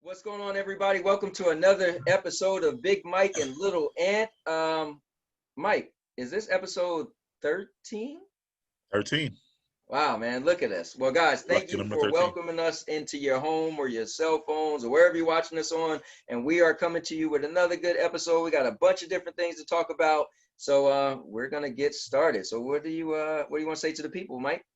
What's going on, everybody? Welcome to another episode of Big Mike and Little Ant. Mike, is this episode 13? 13. Wow, man, look at us. Well, guys, thank Lucky you number for 13. welcoming us into your home or your cell phones or wherever you're watching us on. And we are coming to you with another good episode. We got a bunch of different things to talk about. So we're gonna get started. So what do you want to say to the people, Mike?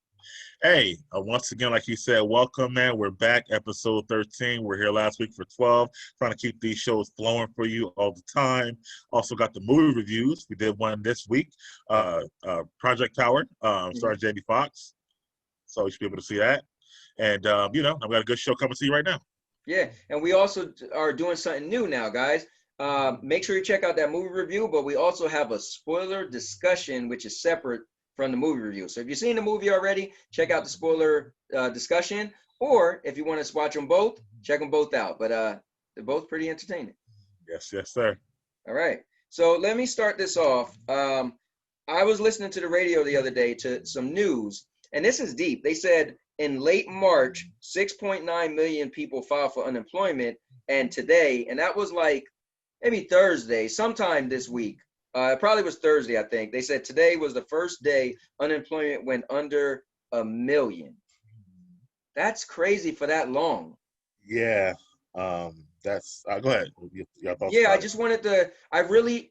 Hey, once again, like you said, welcome, man. We're back, episode 13. We're here last week for 12, trying to keep these shows flowing for you all the time. Also got the movie reviews. We did one this week, Project Tower, starring Jamie Foxx. So you should be able to see that. And, I've got a good show coming to you right now. Yeah, and we also are doing something new now, guys. Make sure you check out that movie review, but we also have a spoiler discussion, which is separate from the movie review. So if you've seen the movie already, check out the spoiler discussion, or if you want to watch them both, check them both out. But they're both pretty entertaining. Yes, sir. All right. So let me start this off. I was listening to the radio the other day to some news, and this is deep. They said in late March, 6.9 million people filed for unemployment, and today, and that was like maybe Thursday, sometime this week. It probably was Thursday, I think. They said today was the first day unemployment went under 1 million. That's crazy for that long. Yeah, that's go ahead. Yeah, I just wanted to,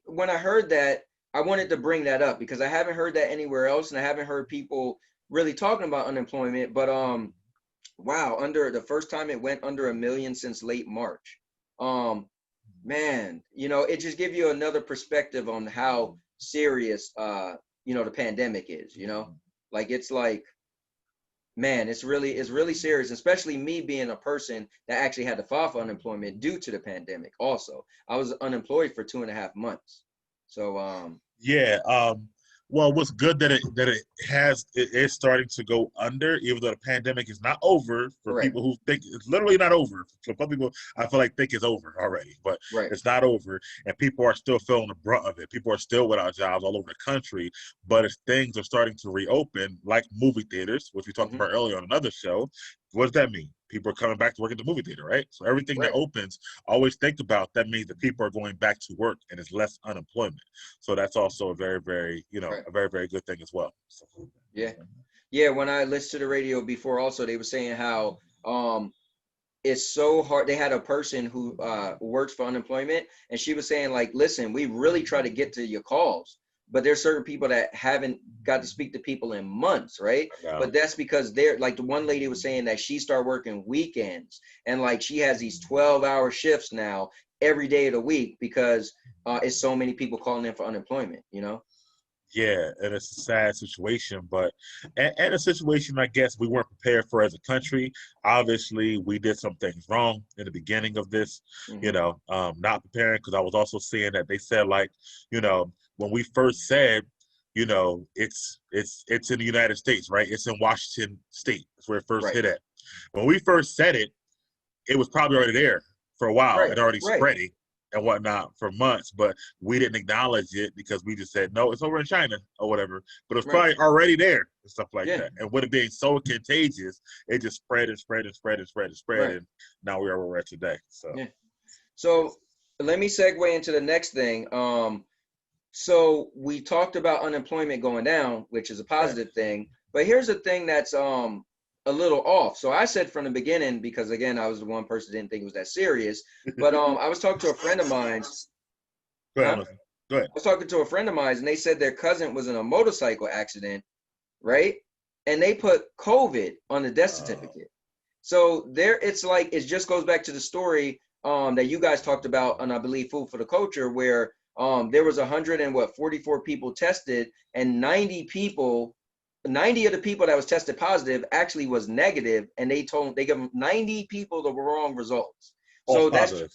when I heard that, I wanted to bring that up because I haven't heard that anywhere else, and I haven't heard people really talking about unemployment. But wow, under the first time it went under 1 million since late March. Man, it just gives you another perspective on how serious the pandemic is. Like it's like, man, it's really serious, especially me being a person that actually had to file for unemployment due to the pandemic. Also, I was unemployed for 2.5 months. So yeah. Well, what's good that it is starting to go under, even though the pandemic is not over. For correct. people who think it's literally not over, for some people I feel like think it's over already, but Right. it's not over, and people are still feeling the brunt of it. People are still without jobs all over the country. But if things are starting to reopen, like movie theaters, which we talked about earlier on another show, what does that mean? People are coming back to work at the movie theater, right? So everything that Right. opens, always think about that means that people are going back to work and it's less unemployment. So that's also a very, very, Right. a very, very good thing as well. So, Yeah. When I listened to the radio before, also they were saying how it's so hard. They had a person who works for unemployment, and she was saying like, listen, we really try to get to your calls, but there's certain people that haven't got to speak to people in months, right? Yeah. But that's because they're like, the one lady was saying that she started working weekends, and like she has these 12-hour shifts now every day of the week because it's so many people calling in for unemployment. Yeah, and it's a sad situation, but and a situation I guess we weren't prepared for as a country. Obviously, we did some things wrong in the beginning of this, not preparing, because I was also seeing that they said like, when we first said, it's in the United States, right? It's in Washington State. That's where it first hit at. When we first said it, it was probably already there for a while. It already spreading and whatnot for months, but we didn't acknowledge it because we just said, no, it's over in China or whatever. But it's probably already there and stuff like that. And with it being so contagious, it just spread and spread and spread and spread and spread. And now we are where we're at today. So let me segue into the next thing. So we talked about unemployment going down, which is a positive thing. But here's the thing that's a little off. So I said from the beginning, because again, I was the one person that didn't think it was that serious. But I was talking to a friend of mine. Go ahead. I was talking to a friend of mine, and they said their cousin was in a motorcycle accident, right? And they put COVID on the death certificate. So it's like, it just goes back to the story that you guys talked about on, I believe, Food for the Culture, where there was 144 people tested, and 90 of the people that was tested positive actually was negative, and they gave them 90 people the wrong results. So that's positive.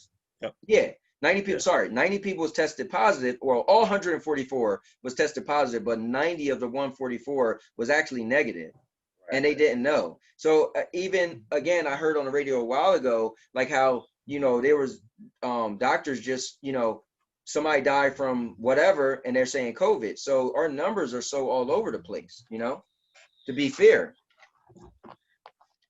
Yeah, 90 people. Sorry, 90 people was tested positive, or all 144 was tested positive, but 90 of the 144 was actually negative, and they didn't know. So even again, I heard on the radio a while ago, like how there was doctors just somebody died from whatever, and they're saying COVID. So our numbers are so all over the place, to be fair.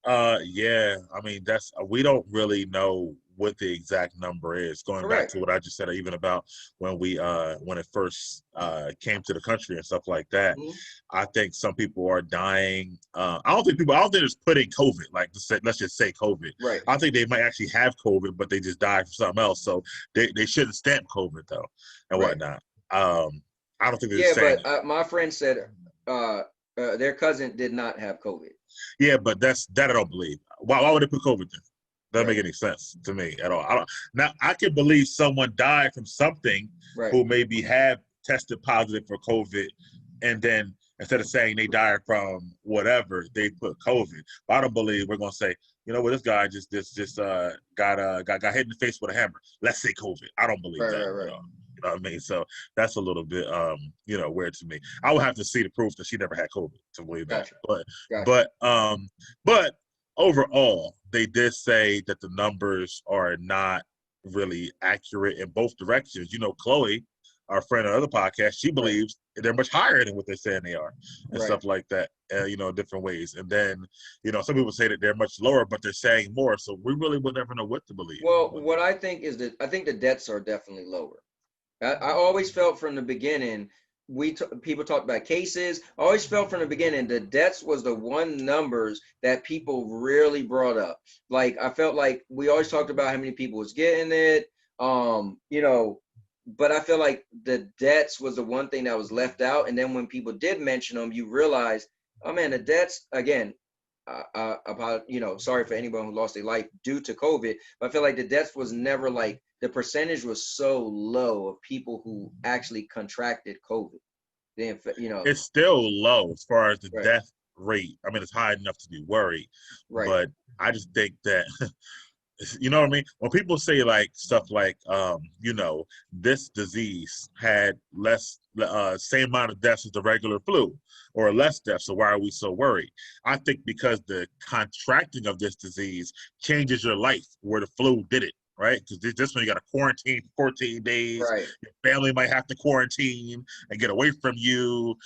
Yeah, I mean, we don't really know what the exact number is. Going back Correct. to what I just said, even about when when it first came to the country and stuff like that. Mhm. I think some people are dying. I don't think it's putting COVID, like let's just say COVID. Right. I think they might actually have COVID, but they just died from something else. So they shouldn't stamp COVID though and Right. whatnot. I don't think they're Yeah, saying it. but my friend said their cousin did not have COVID. Yeah, but that I don't believe. Why would they put COVID there? Doesn't Right. make any sense to me at all. Now I can believe someone died from something Right. who maybe have tested positive for COVID, and then instead of saying they died from whatever, they put COVID. But I don't believe we're gonna say, you know what, this guy just got hit in the face with a hammer. Let's say COVID. I don't believe Right. that Right. at Right. all. You know what I mean? So that's a little bit weird to me. I would have to see the proof that she never had COVID to believe that. Gotcha. But Gotcha. but overall, they did say that the numbers are not really accurate in both directions. You know, Chloe, our friend on the other podcast, she believes they're much higher than what they're saying they are and Right. stuff like that, different ways. And then, some people say that they're much lower, but they're saying more. So we really would never know what to believe. Well, what I think is that I think the deaths are definitely lower. I always felt from the beginning, people talked about cases. I always felt from the beginning the deaths was the one numbers that people really brought up. Like I felt like we always talked about how many people was getting it, but I feel like the deaths was the one thing that was left out. And then when people did mention them, you realize, oh man, the deaths again. About sorry for anyone who lost their life due to COVID, but I feel like the deaths was never like the percentage was so low of people who actually contracted COVID. It's still low as far as the Right. death rate. I mean, it's high enough to be worried, Right. but I just think that you know what I mean? When people say like stuff like, this disease had less, same amount of deaths as the regular flu or less deaths, so why are we so worried? I think because the contracting of this disease changes your life where the flu did it, right? Because this one you got to quarantine for 14 days. Right. Your family might have to quarantine and get away from you.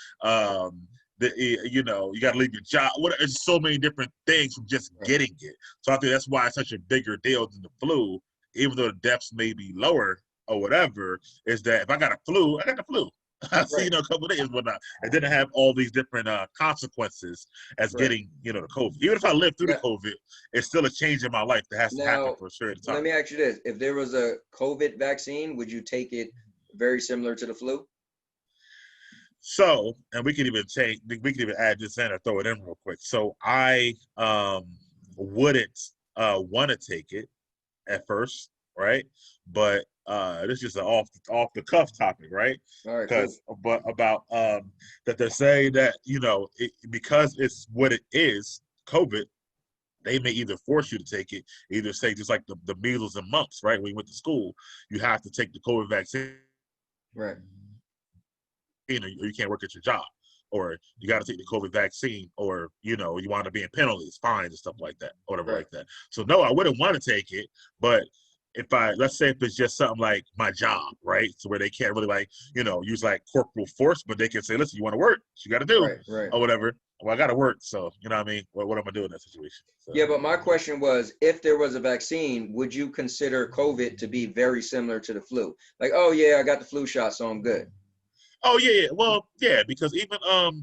You got to leave your job. There's so many different things from just getting it. So I think that's why it's such a bigger deal than the flu, even though the deaths may be lower or whatever, is that if I got a flu, I got the flu. I see, a couple of days, whatnot. It didn't have all these different consequences as getting, the COVID. Even if I live through the COVID, it's still a change in my life that has to happen for a certain time. Let me ask you this. If there was a COVID vaccine, would you take it very similar to the flu? So, and we can even add this in or throw it in real quick. So I wouldn't want to take it at first, right? But this is just an off the cuff topic, right? All right, because but about that they're saying that because it's what it is, COVID. They may either force you to take it, either say just like the measles and mumps, right? When you went to school, you have to take the COVID vaccine, right? Or you can't work at your job, or you got to take the COVID vaccine, or you want to be in penalties, fines, and stuff like that, or whatever like that. So no, I wouldn't want to take it, but let's say if it's just something like my job, right? So where they can't really use like corporal force, but they can say, listen, you want to work, you got to do, or whatever. Well, I got to work, so you know what I mean. What am I doing in that situation? So. Yeah, but my question was, if there was a vaccine, would you consider COVID to be very similar to the flu? Like, oh yeah, I got the flu shot, so I'm good. Oh yeah, well yeah, because even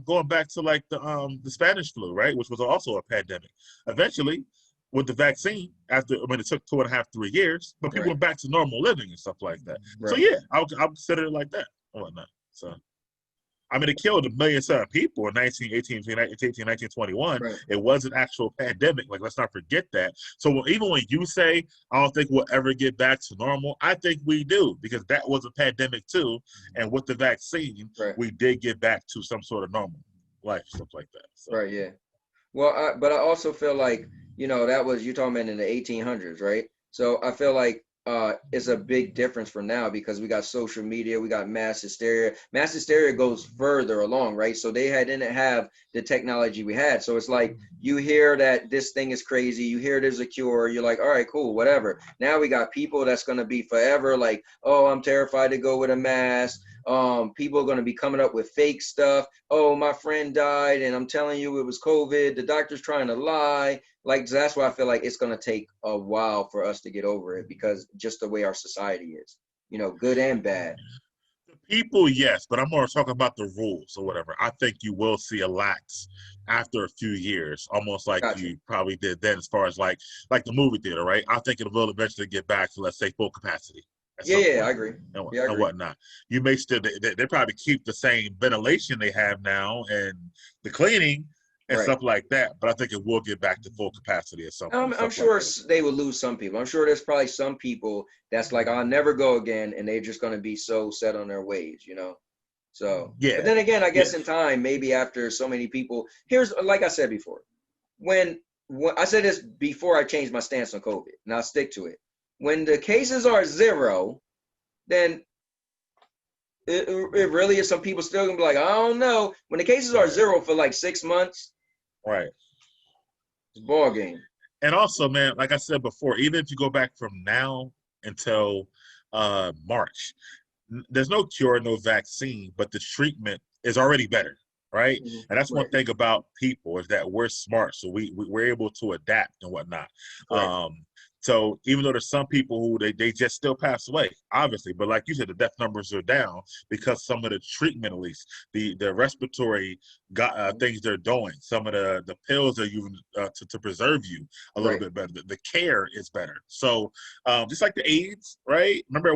going back to like the Spanish flu, right, which was also a pandemic. Eventually, with the vaccine, it took 2.5, 3 years, but people went back to normal living and stuff like that. So yeah, I'll consider it like that or whatnot. So. It killed 1 million people in 1921. Right. It was an actual pandemic. Like, let's not forget that. So even when you say, I don't think we'll ever get back to normal, I think we do, because that was a pandemic too. And with the vaccine, we did get back to some sort of normal life, stuff like that. So. Right, yeah. Well, but I also feel like, that was, you're talking about in the 1800s, right? So I feel like it's a big difference for now because we got social media, we got mass hysteria. Mass hysteria goes further along, right? So they didn't have the technology we had. So it's like you hear that this thing is crazy, you hear there's a cure, you're like, all right, cool, whatever. Now we got people that's going to be forever like, oh, I'm terrified to go with a mask. People are going to be coming up with fake stuff. Oh, my friend died and I'm telling you it was COVID. The doctor's trying to lie. Like, that's why I feel like it's going to take a while for us to get over it, because just the way our society is, you know, good and bad. People, yes, but I'm more talking about the rules or whatever. I think you will see a lax after a few years, almost like Gotcha. you probably did then, as far as like the movie theater, right? I think it will eventually get back to, let's say, full capacity at Yeah, some yeah, point I agree. and, Yeah, I and agree. whatnot. You may still they probably keep the same ventilation they have now and the cleaning and Right. stuff like that, but I think it will get back to full capacity at some point, I'm stuff like sure that. they would lose some people. I'm sure there's probably some people that's like, I'll never go again, and they're just going to be so set on their ways, you know? So, but Yeah, then again, I yeah, guess in time, maybe after so many people, here's, like I said before, when I said this before I changed my stance on COVID, and I'll stick to it. When the cases are zero, then it really is, some people still gonna be like, I don't know. When the cases are right, zero for like 6 months, right. it's ball game. And also, man, like I said before, even if you go back from now until March, there's no cure, no vaccine, but the treatment is already better, right? And that's one Right, thing about people, is that we're smart, so we're able to adapt and whatnot. right. So even though there's some people who they just still pass away, obviously, but like you said, the death numbers are down because some of the treatment, at least the respiratory things they're doing, some of the pills they're using to preserve you a little Right. bit better. The care is better. So just like the AIDS, right? Remember,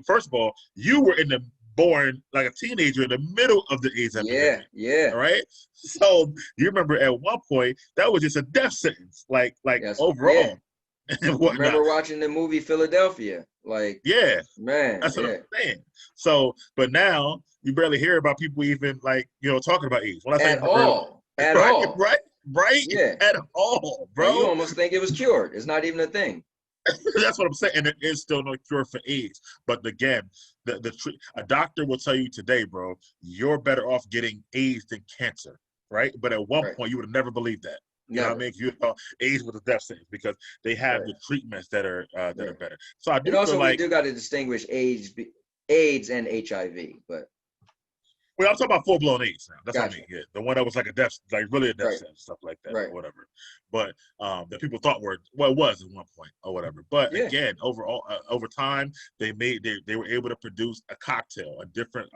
first of all, you were born like a teenager in the middle of the AIDS Yeah, epidemic. yeah. All right. So you remember at one point that was just a death sentence, like Yes, yeah. overall and I remember whatnot. watching the movie Philadelphia. Like, Yeah, man, that's what I'm yeah. saying. So, but now you barely hear about people even like talking about AIDS. When I say At early, all. At right, all. right, Yeah. at all, Like, you bro. almost think it was cured. It's not even a thing. That's what I'm saying. And there is still no cure for AIDS. But again, a doctor will tell you today, bro, you're better off getting AIDS than cancer, right? But at one Right. point, you would have never believed that. You know what I Never. mean? You know, AIDS with a death sentence because they have Right. the treatments that are Right. better. So I And do feel also, we like, do got to distinguish AIDS and HIV. But well, I'm talking about full blown AIDS now. That's what I gotcha. mean. Yeah, the one that was like a death, like really a death Right. sentence, stuff like that, Right. or whatever. But that people thought it was at one point, or whatever. But Yeah. again, overall, over time, they were able to produce a cocktail, a different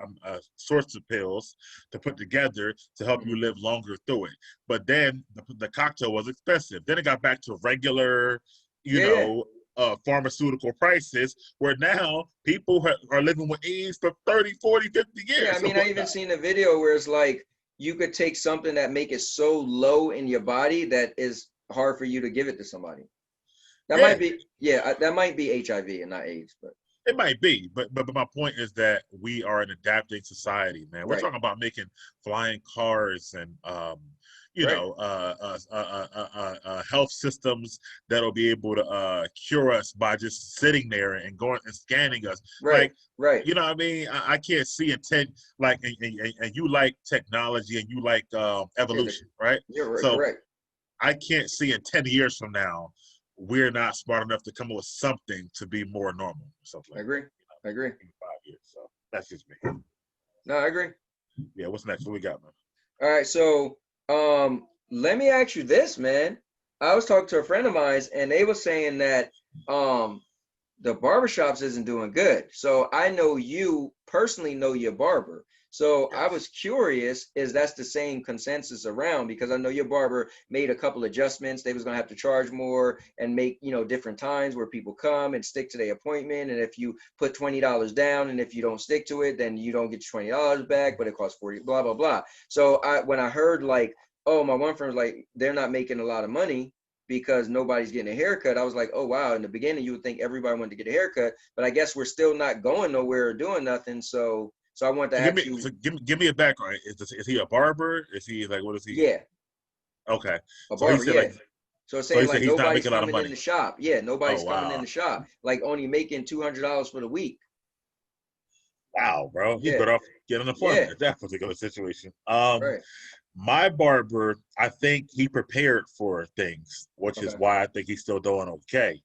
sorts of pills to put together to help you Mhm. live longer through it. But then the cocktail was expensive. Then it got back to regular, you Yeah. Yeah. know, pharmaceutical prices, where now people are living with AIDS for 30, 40, 50 Yeah. I years or mean, I even whatnot. seen a video where it's like you could take something that make it so low in your body that is hard for you to give it to somebody. That Yeah, might be, yeah, that might be HIV and not AIDS, but it might be, but my point is that we are an adapting society, man. We're right, talking about making flying cars and right, health systems that'll be able to cure us by just sitting there and going and scanning us. right, Like, right. you know what I mean? I can't see intent like, and you like technology and you like Yeah, evolution, right? you're right, So correct. I can't see in 10 years from now we're not smart enough to come up with something to be more normal, something I like agree. that. I agree. In 5 years. So that's just me. No, I agree. Yeah, what's next? What we got, man? All right, so let me ask you this, man. I was talking to a friend of mine, and they were saying that um the barbershops isn't doing good. So I know you personally know your barber. So I Yes. was curious, is that's the same consensus around? Because I know your barber made a couple adjustments. They was gonna have to charge more and make, different times where people come and stick to their appointment. And if you put $20 down and if you don't stick to it, then you don't get your $20 back, but it costs 40, blah, blah, blah. So when I heard like, oh, my one friend was like, they're not making a lot of money because nobody's getting a haircut. I was like, oh wow. In the beginning, you would think everybody wanted to get a haircut, but I guess we're still not going nowhere or doing nothing. So I wanted to So give ask me you, so give me a background. Is he a barber? Is he like, what is he? yeah, Okay. a So he barber, said yeah. like, So it's so he saying said like he's not nobody's making a lot of coming in money. the shop. Yeah, Oh nobody's coming in wow. the shop. Like only making $200 for the week. Wow, bro. He's Yeah, better off getting yeah, unemployment in that particular situation. right. My barber, I think he prepared for things, which is Okay, why I think he's still doing okay.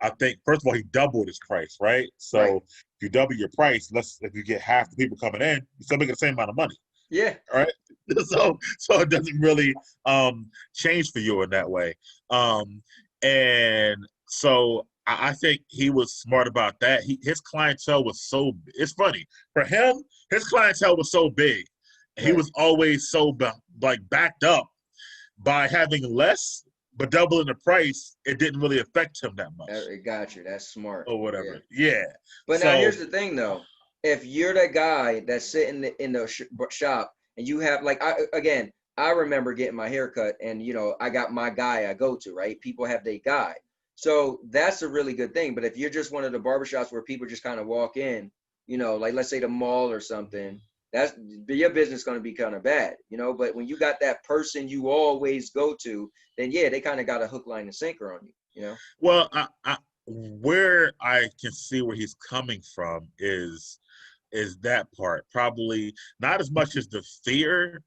I think first of all he doubled his price, right? So Right. if you double your price, if you get half the people coming in, you still making the same amount of money. Yeah. All right. So it doesn't really change for you in that way. And so I think he was smart about that. His clientele was so, it's funny for him, his clientele was so big. He Right. was always so like backed up by having less, but doubling the price, it didn't really affect him that much It got you. That's smart. or Yeah. whatever. Yeah. But now So here's the thing, though. If you're that guy that's sitting in the shop and you have like I remember getting my hair cut and I got my guy I go to, right? People have their guy. So that's a really good thing. But if you're just one of the barbershops where people just kind of walk in, like let's say the mall or something, that's your business going to be kind of bad, But when you got that person you always go to, then yeah, they kind of got a hook, line, and sinker on you. well, where I can see where he's coming from is that part. Probably not as much as the fear,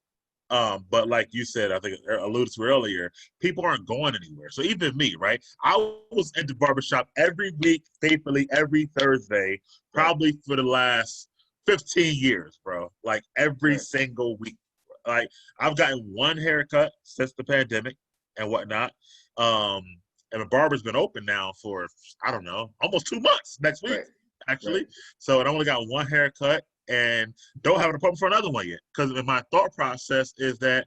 but like you said, I think alluded to earlier, people aren't going anywhere. So even me, right? I was at the barbershop every week, faithfully, every Thursday, Right. probably for the last 15 years, bro. Like every Right. single week. Like I've gotten one haircut since the pandemic and whatnot. Um, and the barber's been open now for, I don't know, almost 2 months next week, Right. Right. actually. So I only got one haircut and don't have an appointment for another one yet. Because my thought process is that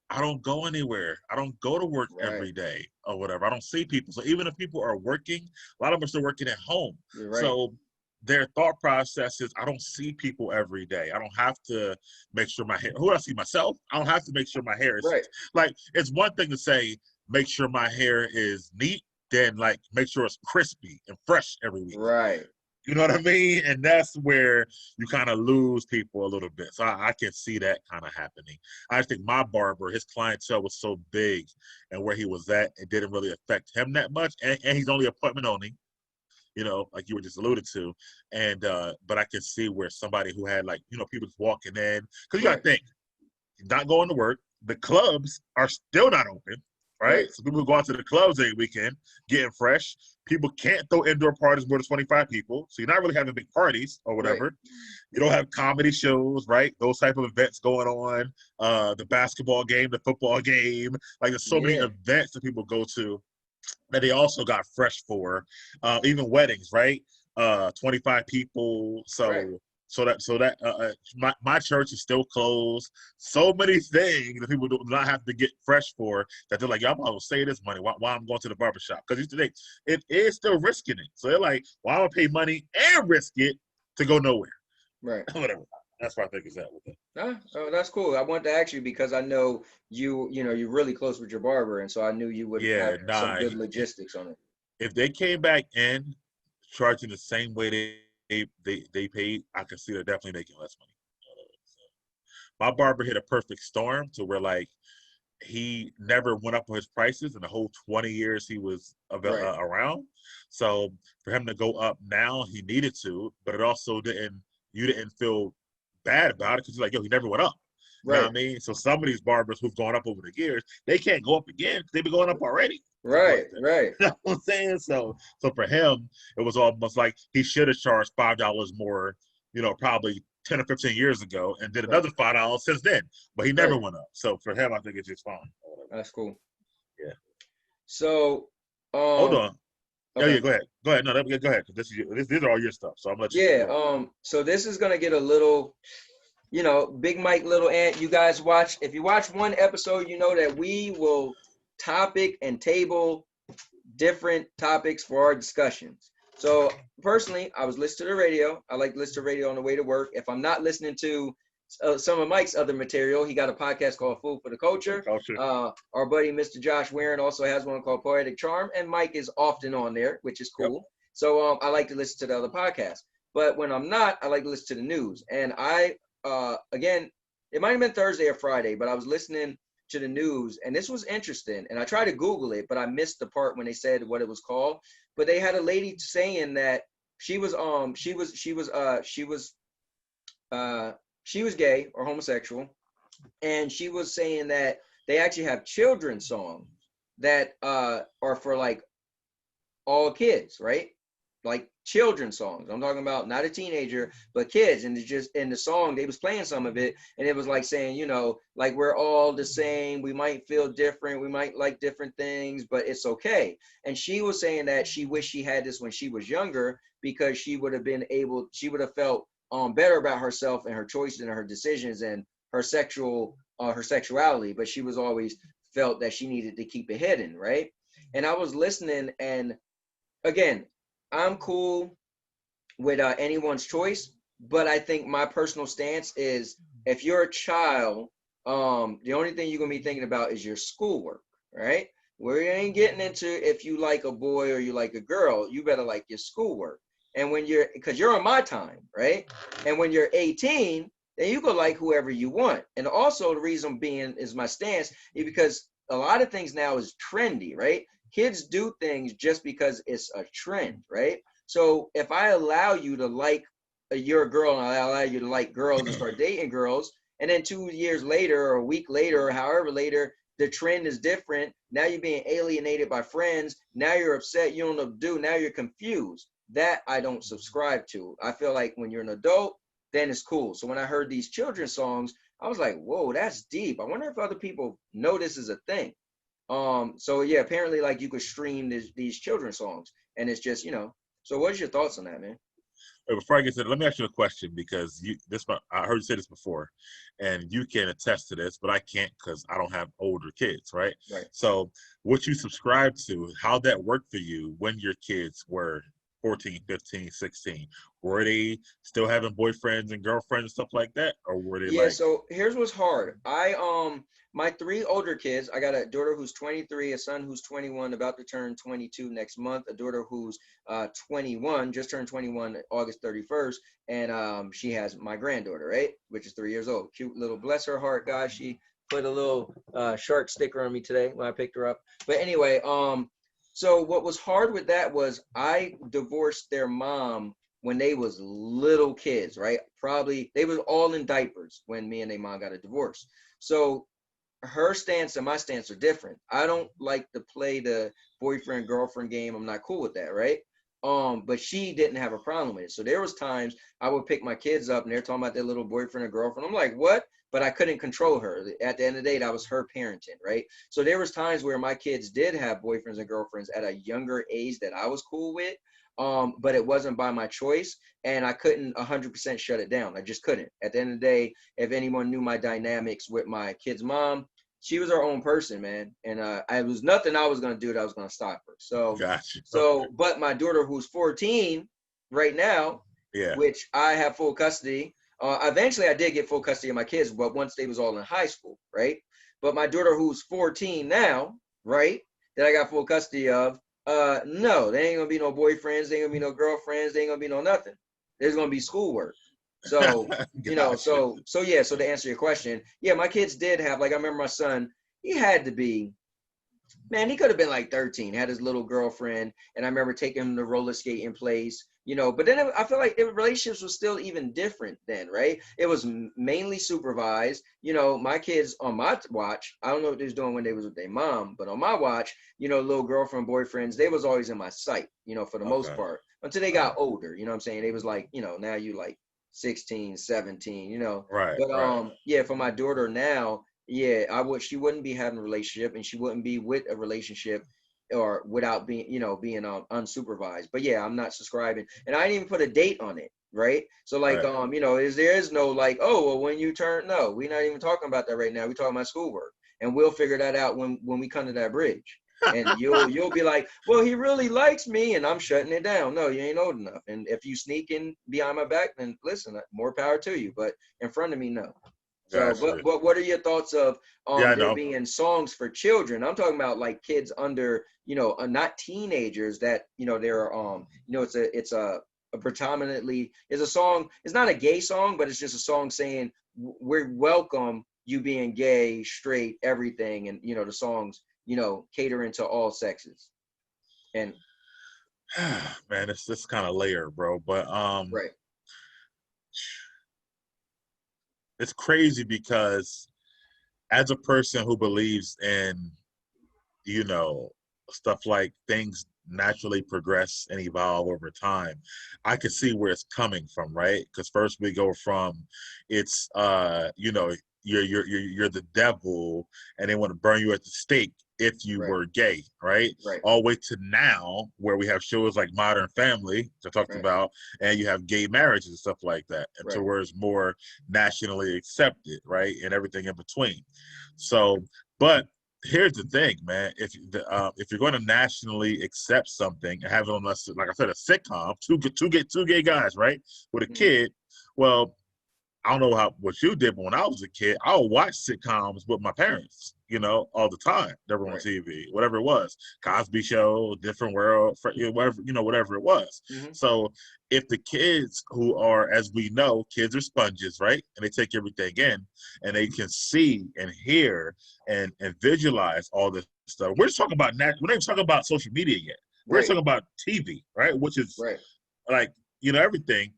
I don't go anywhere. I don't go to work Right. every day or whatever. I don't see people. So even if people are working, a lot of them are still working at home. You're right. So their thought process is I don't see people every day. I don't have to make sure my hair, who do I see myself? I don't have to make sure my hair is Right. like, it's one thing to say, make sure my hair is neat, then like make sure it's crispy and fresh every week. Right. You know what I mean? And that's where you kind of lose people a little bit. So I can see that kind of happening. I think my barber, his clientele was so big and where he was at, it didn't really affect him that much. And he's only appointment only, like you were just alluded to. And but I can see where somebody who had like, people just walking in, because you gotta Right. think, not going to work, the clubs are still not open. Right? Right. So people go out to the clubs every weekend, getting fresh. People can't throw indoor parties more than 25 people. So you're not really having big parties or Right. whatever. You don't have comedy shows, right? Those type of events going on. The basketball game, the football game. Like there's so many Yeah. events that people go to that they also got fresh for. Even weddings, right? 25 people. Right. My church is still closed. So many things that people do not have to get fresh for that they're like, y'all might as well save this money. Why I'm going to the barbershop? Because today it is still risking it. So they're like, well, I'm gonna pay money and risk it to go nowhere. Right. Whatever. That's where I think it's at with it. Oh, that's cool. I wanted to ask you because I know you're really close with your barber, and so I knew you would have Yeah, some nah. good logistics on it. If they came back in charging the same way they paid, I could see they're definitely making less money. My barber hit a perfect storm to where like he never went up on his prices in the whole 20 years he was Right. around. So for him to go up now, he needed to, but it also you didn't feel bad about it because you're like, yo, he never went up. You know what Right. I mean? So some of these barbers who've gone up over the years, they can't go up again because they've been going up already. Simple as Right. that. Right. You know what I'm saying? So for him, it was almost like he should have charged $5 more, probably 10 or 15 years ago, and did Right. another $5 since then. But he never Right. went up. So for him, I think it's just fine. That's cool. Yeah. So, Hold on. Oh okay. yeah, go ahead. Go ahead. No, go ahead. Because these are all your stuff. So I'm gonna let you keep Yeah. going. So this is gonna get a little, Big Mike, Little Ant. You guys watch. If you watch one episode, you know that we will topic and table different topics for our discussions. So personally, I was listening to the radio. I like to listen to radio on the way to work. If I'm not listening to some of Mike's other material, he got a podcast called Food for the Culture. Culture. Our buddy Mr. Josh Warren also has one called Poetic Charm, and Mike is often on there, which is cool. Yep. So I like to listen to the other podcasts. But when I'm not, I like to listen to the news. And again, it might have been Thursday or Friday, but I was listening to the news, and this was interesting. And I tried to Google it, but I missed the part when they said what it was called. But they had a lady saying that she was gay or homosexual, and she was saying that they actually have children's songs that are for like all kids, right? Like children's songs. I'm talking about not a teenager, but kids. And it's just in the song, they was playing some of it, and it was like saying, you know, like we're all the same. We might feel different. We might like different things, but it's okay. And she was saying that she wished she had this when she was younger because she would have been able, she would have felt better about herself and her choices and her decisions and her sexuality. But she was always felt that she needed to keep it hidden, right? And I was listening, and again, I'm cool with anyone's choice, but I think my personal stance is if you're a child, the only thing you're gonna be thinking about is your schoolwork, right? We ain't getting into if you like a boy or you like a girl. You better like your schoolwork. And when you're, because you're on my time, right? And when you're 18, then you can like whoever you want. And also the reason being is my stance is because a lot of things now is trendy, right? Kids do things just because it's a trend, right? So if I allow you to like you're a girl and I allow you to like girls and start dating girls, and then 2 years later or a week later or however later, the trend is different. Now you're being alienated by friends. Now you're upset. You don't know what to do. Now you're confused. That I don't subscribe to. I feel like when you're an adult, then it's cool. So when I heard these children's songs, I was like, whoa, that's deep. I wonder if other people know this is a thing. So yeah, apparently like you could stream these children's songs and it's just, you know, so what's your thoughts on that, man? Wait, before I get to that, let me ask you a question because I heard you say this before, and you can attest to this, but I can't because I don't have older kids, right? Right. So, what you subscribe to, how that worked for you when your kids were 14, 15, 16? Were they still having boyfriends and girlfriends and stuff like that, or were they Yeah, like, so here's what's hard. My three older kids, I got a daughter who's 23, a son who's 21, about to turn 22 next month, a daughter who's 21, just turned 21 August 31st, and she has my granddaughter, right, which is 3 years old. Cute little, bless her heart, guys. She put a little shark sticker on me today when I picked her up. But anyway, so what was hard with that was I divorced their mom when they was little kids, right? Probably they was all in diapers when me and their mom got a divorce. So her stance and my stance are different. I don't like to play the boyfriend girlfriend game. I'm not cool with that, right? But she didn't have a problem with it. So there was times I would pick my kids up and they're talking about their little boyfriend or girlfriend. I'm like, what? But I couldn't control her. At the end of the day, that was her parenting, right? So there was times where my kids did have boyfriends and girlfriends at a younger age that I was cool with. But it wasn't by my choice, and I couldn't 100% shut it down. I just couldn't. At the end of the day, if anyone knew my dynamics with my kid's mom, she was her own person, man, and I was nothing I was gonna do that I was gonna stop her. So, gotcha? Okay. so, but my daughter who's 14 right now, Yeah. which I have full custody. Eventually, I did get full custody of my kids, but once they was all in high school, right? But my daughter who's 14 now, right, that I got full custody of, no, there ain't gonna be no boyfriends, there ain't gonna be no girlfriends, there ain't gonna be no nothing. There's gonna be schoolwork. So, you know, Gotcha. so yeah, so to answer your question, yeah, my kids did have, like, I remember my son, he had to be, man, he could have been like 13, had his little girlfriend, and I remember taking him to roller skating place, you know, but then I feel like relationships was still even different then, right? It was mainly supervised. You know, my kids on my watch, I don't know what they was doing when they was with their mom, but on my watch, you know, little girlfriend, boyfriends, they was always in my sight, you know, for the most Okay. part, until they got older, you know what I'm saying? They was like, you know, now you like 16, 17, you know, Right. but Right. yeah, for my daughter now, yeah, she wouldn't be having a relationship and she wouldn't be with a relationship or without being, you know, being unsupervised. But yeah, I'm not subscribing. And I didn't even put a date on it, right? So like Right. you know, there is no like, oh well when you turn, no, we're not even talking about that right now. We're talking about schoolwork. And we'll figure that out when we come to that bridge. And you'll be like, well, he really likes me, and I'm shutting it down. No, you ain't old enough. And if you sneak in behind my back, then listen, more power to you. But in front of me, no. So, Gotcha. but what are your thoughts of Yeah, I there know. being songs for children? I'm talking about like kids under, you know, not teenagers that, you know, they're you know, a predominantly is a song. It's not a gay song, but it's just a song saying we're welcome you being gay, straight, everything, and you know the songs, you know, catering to all sexes. And Man, it's this kind of layer, bro. But right, it's crazy because as a person who believes in, you know, stuff like things naturally progress and evolve over time. I can see where it's coming from, right? Because first we go from it's you know, you're the devil and they want to burn you at the stake if you Right. were gay, right? Right. All the way to now where we have shows like Modern Family, which I talked Right. about, and you have gay marriages and stuff like that, and to Right. where it's more nationally accepted, right? And everything in between. So, but here's the thing, man. If you're going to nationally accept something and have it on us, like I said, a sitcom, two gay guys, right, with a kid, well, I don't know what you did, but when I was a kid, I would watch sitcoms with my parents, you know, all the time. They were on Right. TV, whatever it was, Cosby Show, Different World, whatever it was. Mm-hmm. So if the kids who are, as we know, kids are sponges, right? And they take everything in and they can see and hear and visualize all this stuff. We're just talking about, we're not even talking about social media yet. We're Right. talking about TV, right? Which is Right. like, you know, everything.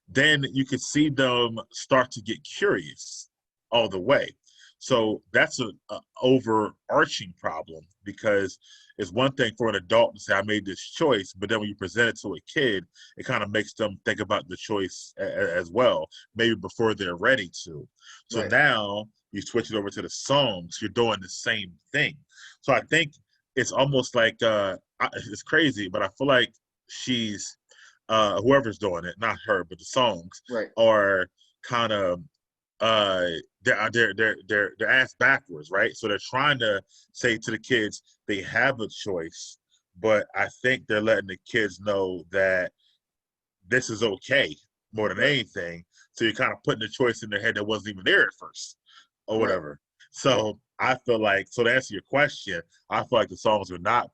Then you can see them start to get curious all the way. So that's a overarching problem, because it's one thing for an adult to say, I made this choice, but then when you present it to a kid, it kind of makes them think about the choice as well, maybe before they're ready to. So Right. now you switch it over to the songs, you're doing the same thing. So I think it's almost like, it's crazy, but I feel like she's, whoever's doing it, not her, but the songs Right. are kind of they're ass backwards, right? So they're trying to say to the kids they have a choice, but I think they're letting the kids know that this is okay more than Right. anything. So you're kind of putting the choice in their head that wasn't even there at first, or Right. whatever. So I feel like, so to answer your question, I feel like the songs are not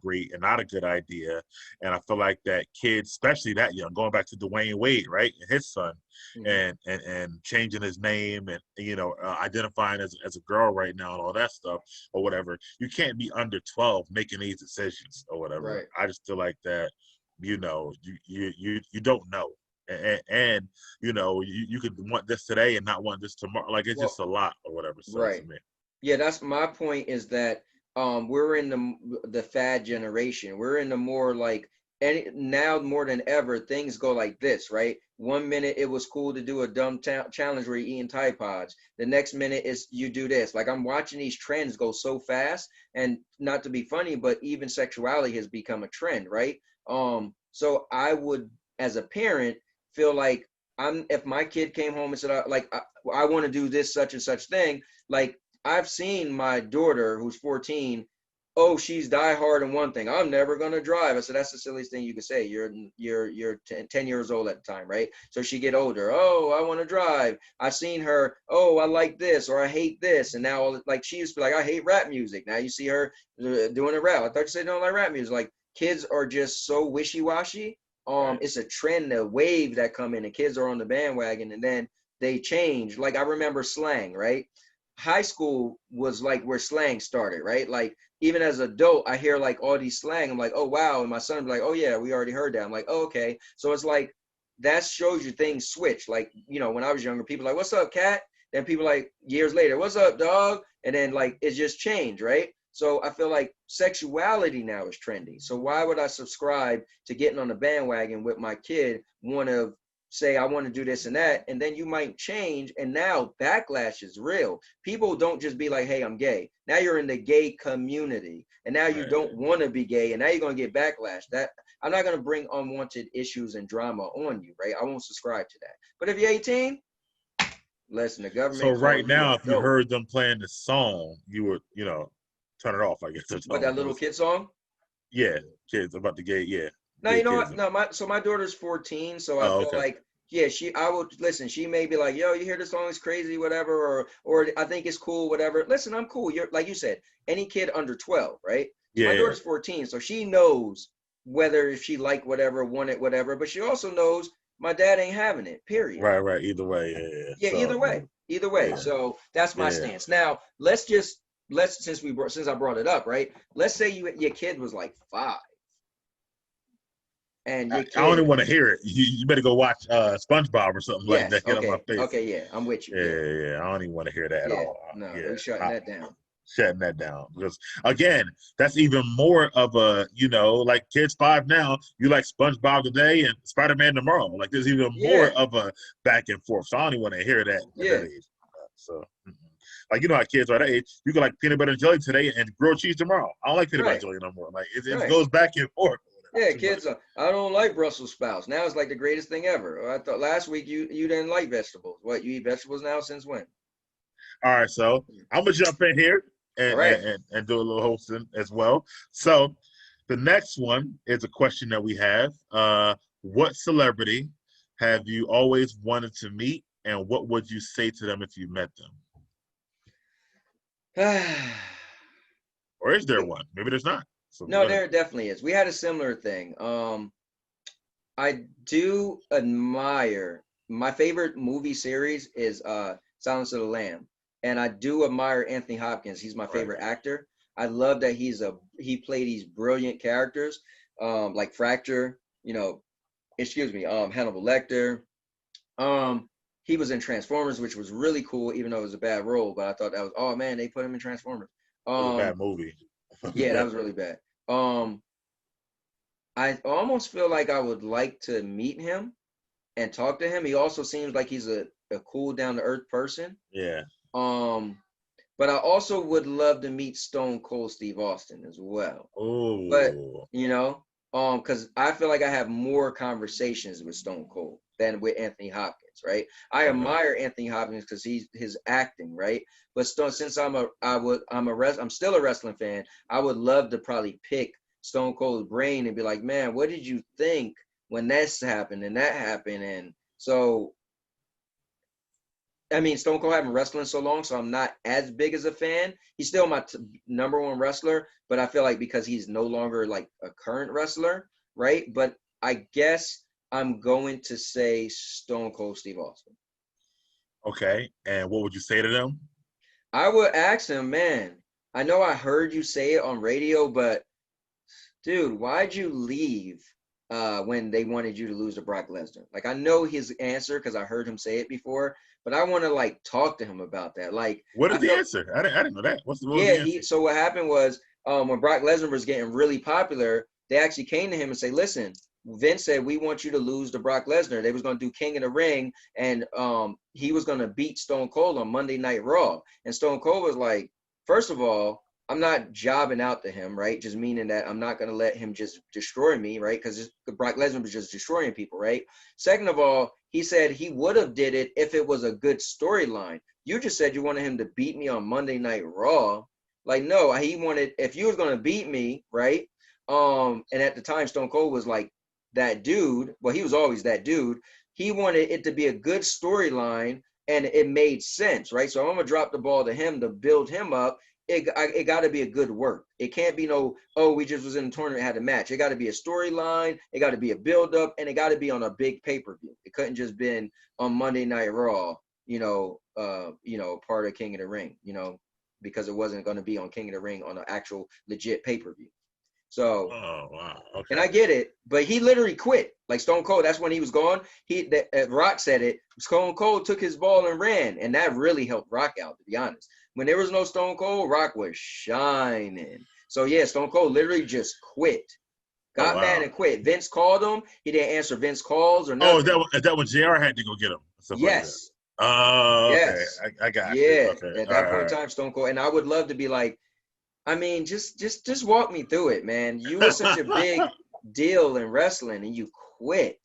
great and not a good idea. And I feel like that kids, especially that young, going back to Dwayne Wade, right, and his son, Mm-hmm. and changing his name and, you know, identifying as a girl right now and all that stuff or whatever. You can't be under 12 making these decisions or whatever. Right. I just feel like that, you know, you don't know. And you know, you could want this today and not want this tomorrow. Like, it's Well, just a lot or whatever. So right. to me, Yeah, that's my point, is that we're in the fad generation. We're in the more like, any now more than ever, things go like this, right? One minute it was cool to do a dumb challenge where you're eating Tide Pods. The next minute is you do this. Like, I'm watching these trends go so fast, and not to be funny, but even sexuality has become a trend, right? So I would, as a parent, feel like, if my kid came home and said, I want to do this such and such thing, like, I've seen my daughter, who's 14. Oh, she's diehard in one thing. I'm never gonna drive. I said, that's the silliest thing you could say. You're 10 years old at the time, right? So she get older. Oh, I want to drive. I've seen her. Oh, I like this, or I hate this. And now, like, she used to be like, I hate rap music. Now you see her doing a rap. I thought you said you don't like rap music. Like, kids are just so wishy-washy. right. It's a trend, a wave that come in, and kids are on the bandwagon, and then they change. Like, I remember slang, right? High school was like where slang started, right? Like, even as an adult, I hear like all these slang. I'm like, oh wow. And my son be like, oh yeah, we already heard that. I'm like, oh, okay. So it's like, that shows you things switch. Like, when I was younger, people like, what's up, cat? Then people like years later, what's up, dog? And then like it just changed, right? So I feel like sexuality now is trendy. So why would I subscribe to getting on the bandwagon with my kid, want to say I want to do this and that, and then you might change, and now backlash is real. People don't just be like, hey, I'm gay. Now you're in the gay community, and now you don't Right. want to be gay, and now you're going to get backlash. That, I'm not going to bring unwanted issues and drama on you, right? I won't subscribe to that. But if you're 18, listen, the So government right calls you now, a if you dope. heard them playing the song, you would, you know, turn it off, I guess that's What, that little almost. kid song? Yeah, kids about the gay, yeah, No, gay you know kids. what? No, my daughter's 14, so I Oh, feel okay. like, yeah, I would listen. She may be like, yo, you hear this song is crazy, whatever, or I think it's cool, whatever. Listen, I'm cool. You're, like you said, any kid under 12, right? So Yeah, my yeah. daughter's 14, so she knows whether if she like whatever, want it, whatever, but she also knows my dad ain't having it, period. Right, right. Either way, yeah, yeah. Yeah, So either way, either way. yeah, So that's my yeah. stance. Now, let's since I brought it up, right? Let's say your kid was like 5, and I your don't kid, even want to hear it. You better go watch SpongeBob or something like yes, that. Get on my okay, face. okay, yeah, I'm with you. Yeah, Yeah, yeah, yeah. I don't even want to hear that at yeah, all. no, Yeah. we shutting that down. shutting that down. Because again, that's even more of a, like kids 5 now, you like SpongeBob today and Spider-Man tomorrow. Like there's even more Yeah, of a back and forth. So I don't even want to hear that at yeah, that age. So like how kids are that age, you can like peanut butter and jelly today and grilled cheese tomorrow. I don't like peanut butter and right, jelly no more. Like it right. goes back and forth. Yeah, Too much. kids. I don't like Brussels sprouts. Now it's like the greatest thing ever. I thought last week you didn't like vegetables. What, you eat vegetables now? Since when? All right, so I'm gonna jump in here All and, right. and do a little hosting as well. So the next one is a question that we have. What celebrity have you always wanted to meet, and what would you say to them if you met them? Or is there one? Maybe there's not. So No, go ahead. there definitely is. We had a similar thing. I do admire, my favorite movie series is Silence of the Lamb. And I do admire Anthony Hopkins. He's my Right. favorite actor. I love that he played these brilliant characters, like Fracture, Hannibal Lecter. He was in Transformers, which was really cool, even though it was a bad role, but I thought that was, oh man, they put him in Transformers. It was a Um, bad movie. yeah, that was really bad. Um, I almost feel like I would like to meet him and talk to him. He also seems like he's a cool, down to earth person. Yeah. Um, but I also would love to meet Stone Cold Steve Austin as well. But Oh. because I feel like I have more conversations with Stone Cold than with Anthony Hopkins, right? I Okay. admire Anthony Hopkins because he's his acting, right? But since I'm still a wrestling fan, I would love to probably pick Stone Cold's brain and be like, man, what did you think when this happened and that happened? And so I mean, Stone Cold haven't wrestled in so long, so I'm not as big as a fan. He's still my number one wrestler, but I feel like because he's no longer like a current wrestler, right? But I guess I'm going to say Stone Cold Steve Austin. Okay. And what would you say to them? I would ask him, man, I know I heard you say it on radio, but dude, why'd you leave when they wanted you to lose to Brock Lesnar? Like, I know his answer because I heard him say it before, but I want to like talk to him about that. Like, What is I the felt, answer? I didn't know that. What was yeah, the answer? so what happened was when Brock Lesnar was getting really popular, they actually came to him and say, listen, Vince said we want you to lose to Brock Lesnar. They was gonna do King of the Ring, and he was gonna beat Stone Cold on Monday Night Raw. And Stone Cold was like, first of all, I'm not jobbing out to him, right? Just meaning that I'm not gonna let him just destroy me, right? Because Brock Lesnar was just destroying people, right? Second of all, he said he would have did it if it was a good storyline. You just said you wanted him to beat me on Monday Night Raw. Like, no, he wanted, if you was gonna beat me, right? And at the time Stone Cold was like that dude. Well, he was always that dude. He wanted it to be a good storyline and it made sense, right? So I'm gonna drop the ball to him to build him up. It got to be a good work. It can't be no, oh, we just was in the tournament, had a match. It got to be a storyline. It got to be a build up, and it got to be on a big pay per view. It couldn't just been on Monday Night Raw, part of King of the Ring, because it wasn't going to be on King of the Ring on an actual legit pay per view. So, Oh wow. and Okay. I get it, but he literally quit. Like Stone Cold, that's when he was gone. Rock said it. Stone Cold took his ball and ran, and that really helped Rock out, to be honest. When there was no Stone Cold, Rock was shining. So yeah, Stone Cold literally just quit. Oh Got mad wow. and quit. Vince called him. He didn't answer Vince calls or Oh, nothing. is that when JR had to go get him? Stuff like that. Yes. Oh, okay. Yes. I got you. Yeah. Okay. At All that right. point All in time, Stone Cold. And I would love to be like, I mean, just walk me through it, man. You were such a big deal in wrestling and you quit.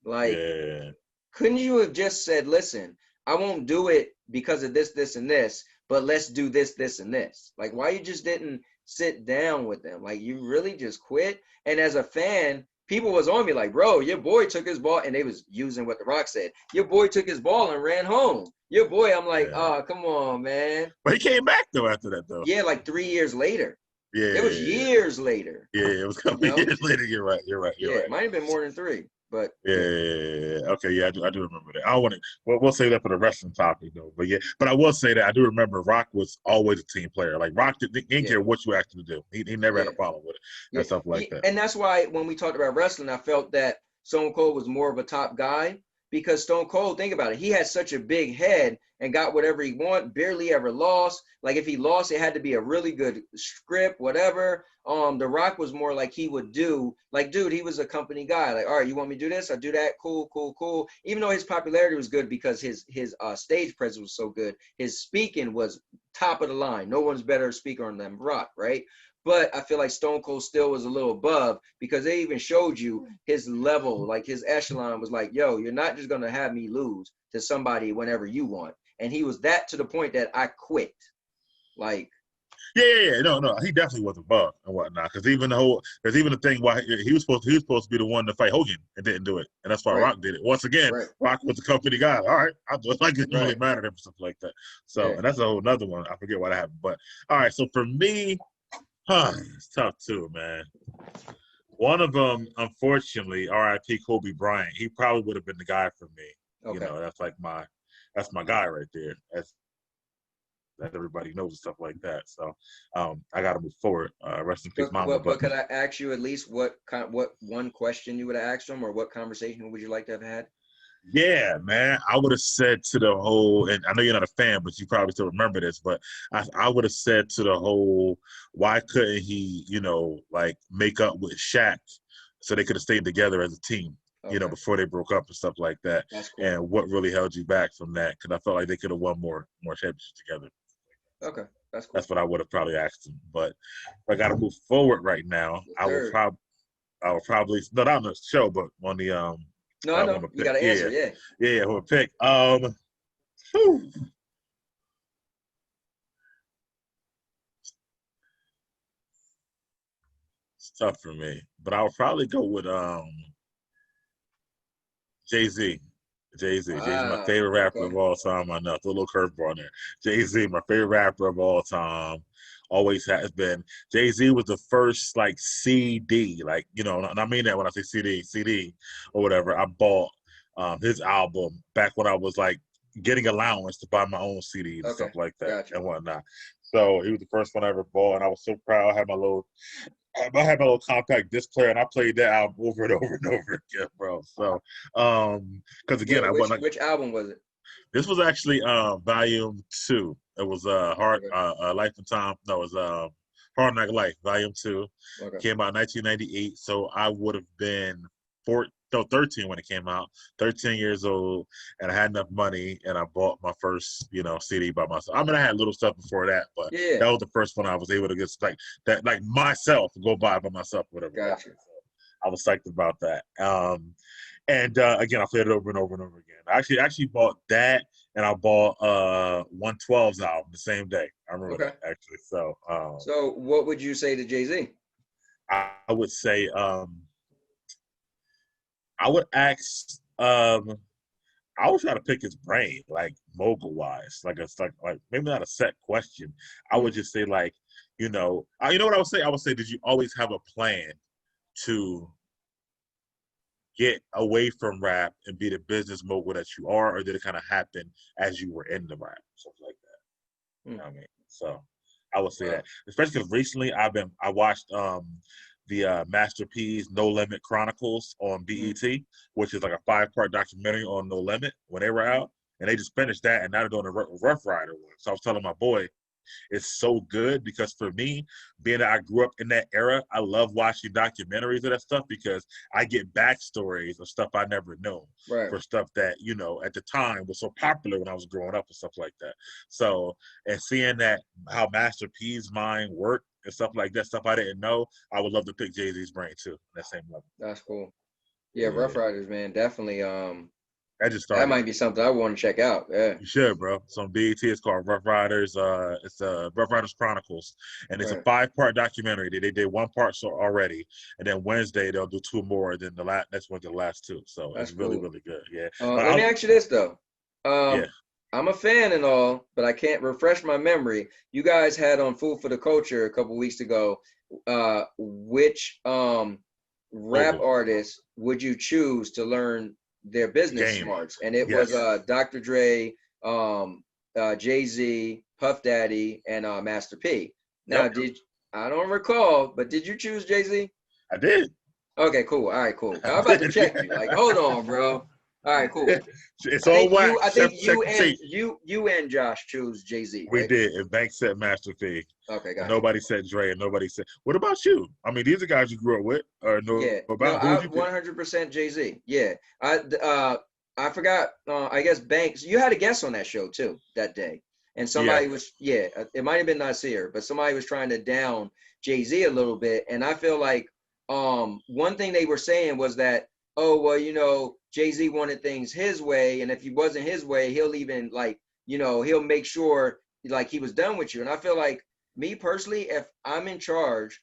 Like, Yeah. couldn't you have just said, listen, I won't do it because of this, this, and this, but let's do this, this, and this? Like, why you just didn't sit down with them? Like, you really just quit? And as a fan, people was on me like, bro, your boy took his ball, and they was using what The Rock said. Your boy took his ball and ran home. Your boy, I'm like, Yeah. oh, come on, man. But he came back though after that though. Yeah, like 3 years later. Yeah. It was Yeah. years later, Yeah. It was a you couple of know? years later. You're right. You're right. You're Yeah, right. it might have been more than 3, but Yeah, yeah. okay, yeah, I do remember that. I want to. We'll save that for the wrestling topic though. But yeah, but I will say that I do remember Rock was always a team player. Like Rock didn't Yeah. care what you asked him to do. He never had Yeah. a problem with it Yeah. and stuff like that. And that's why when we talked about wrestling, I felt that Stone Cold was more of a top guy because Stone Cold, think about it, he had such a big head and got whatever he want, barely ever lost. Like if he lost, it had to be a really good script, whatever. The Rock was more like he would do, like, dude, he was a company guy. Like, all right, you want me to do this? I do that. Cool, cool, cool. Even though his popularity was good because his stage presence was so good, his speaking was top of the line. No one's better speaker than Rock, right? But I feel like Stone Cold still was a little above because they even showed you his level, like his echelon was like, yo, you're not just gonna have me lose to somebody whenever you want. And he was that to the point that I quit. Like, Yeah. No, he definitely was above and whatnot. Because even the thing why he was supposed to be the one to fight Hogan and didn't do it, and that's why right, Rock did it. Once again, right, Rock was the company guy. All right, I do it like it didn't really right. matter to him, stuff like that. So, Yeah. and that's a whole another one. I forget what happened, but all right. So for me, it's tough too, man. One of them, unfortunately, R.I.P. Kobe Bryant. He probably would have been the guy for me. You Okay. know, that's my guy right there. That everybody knows and stuff like that. So I got to move forward. Rest in peace, Mama. But could I ask you at least what one question you would have asked him, or what conversation would you like to have had? Yeah, man, I would have said to the whole, and I know you're not a fan, but you probably still remember this, but I would have said to the whole, why couldn't he, like make up with Shaq so they could have stayed together as a team, Okay, before they broke up and stuff like that. that's cool. And what really held you back from that? Because I felt like they could have won more championships together. Okay, that's cool. That's what I would have probably asked him. But if I got to move forward right now, Yes, I will sir. probably not on the show, but on the No, I I'm know. gonna You pick. got to answer. Yeah, Yeah. yeah, I'm gonna pick. Whew. It's tough for me, but I'll probably go with Jay-Z. Jay-Z. Jay-Z, my Wow. favorite rapper Okay. of all time. I know, throw a little curveball in there. Jay-Z, my favorite rapper of all time. Always has been. Jay-Z was the first like CD, like, and I mean that when I say CD or whatever. I bought his album back when I was like getting allowance to buy my own CDs and Okay. stuff like that Gotcha. and whatnot. So he was the first one I ever bought, and I was so proud. I had my little compact disc player, and I played that album over and over and over again, bro. So, because again, I went like Which album was it? this was actually volume 2. It was Hard Okay. Life and Time. No, it was Hard Knock Life, volume 2. Okay. Came out in 1998. So I would have been 13 when it came out. 13 years old, and I had enough money, and I bought my first, CD by myself. I mean, I had little stuff before that, but Yeah. that was the first one I was able to get like that, like myself, go buy by myself, whatever. Gotcha. I was psyched about that. And again, I played it over and over and over again. I actually bought that, and I bought 112's album the same day. I remember Okay. that actually. So, So what would you say to Jay-Z? I would say I would ask. I would try to pick his brain, like mogul wise, like it's like maybe not a set question. I would just say like, you know what I would say. I would say, did you always have a plan to get away from rap and be the business mogul that you are, or did it kind of happen as you were in the rap, something like that? You know what I mean? So I would say Wow. that, especially because recently I watched the Master P's No Limit Chronicles on BET, which is like a 5-part documentary on No Limit when they were out, and they just finished that, and now they're doing a Rough Rider one. So I was telling my boy, it's so good because for me, being that I grew up in that era, I love watching documentaries of that stuff because I get backstories of stuff I never knew Right. for stuff that, at the time was so popular when I was growing up and stuff like that. So, and seeing that how Master P's mind worked and stuff like that, stuff I didn't know, I would love to pick Jay-Z's brain too, on that same level. That's cool. Yeah, Rough Yeah. Riders, man, definitely. I just That started. might be something I want to check out. Yeah. You should, bro. So on BET, it's called Rough Riders. It's Rough Riders Chronicles, and it's a Right. 5-part documentary. They did 1 part so already, and then Wednesday they'll do 2 more. And then the next one's the last 2. So That's it's really, cool. really good. Yeah. But Let me ask you this though. yeah. I'm a fan and all, but I can't refresh my memory. You guys had on Food for the Culture a couple weeks ago. Which rap Mogul artist would you choose to learn their business game. smarts? And it was Yes. Dr. Dre, Jay-Z, Puff Daddy, and Master P. Now, Yep. I don't recall, but did you choose Jay-Z? I did. Okay, cool. All right, cool. I I'm about to did. check you. Like, hold on, bro. All right, cool. It's all whack. I think Check the tape. you and Josh chose Jay-Z, We right? did, and Bank said Master P. Okay, And gotcha. nobody said Dre, and nobody said. What about you? I mean, these are guys you grew up with, or know Yeah, no, about. Who I would you pick? 100% Jay-Z. Yeah, I forgot. I guess Banks. You had a guest on that show too that day, and Yeah. somebody was it might have been Nasir, but somebody was trying to down Jay-Z a little bit, and I feel like one thing they were saying was that, oh well, Jay-Z wanted things his way, and if he wasn't his way, he'll even like he'll make sure like he was done with you, and I feel like me personally, if I'm in charge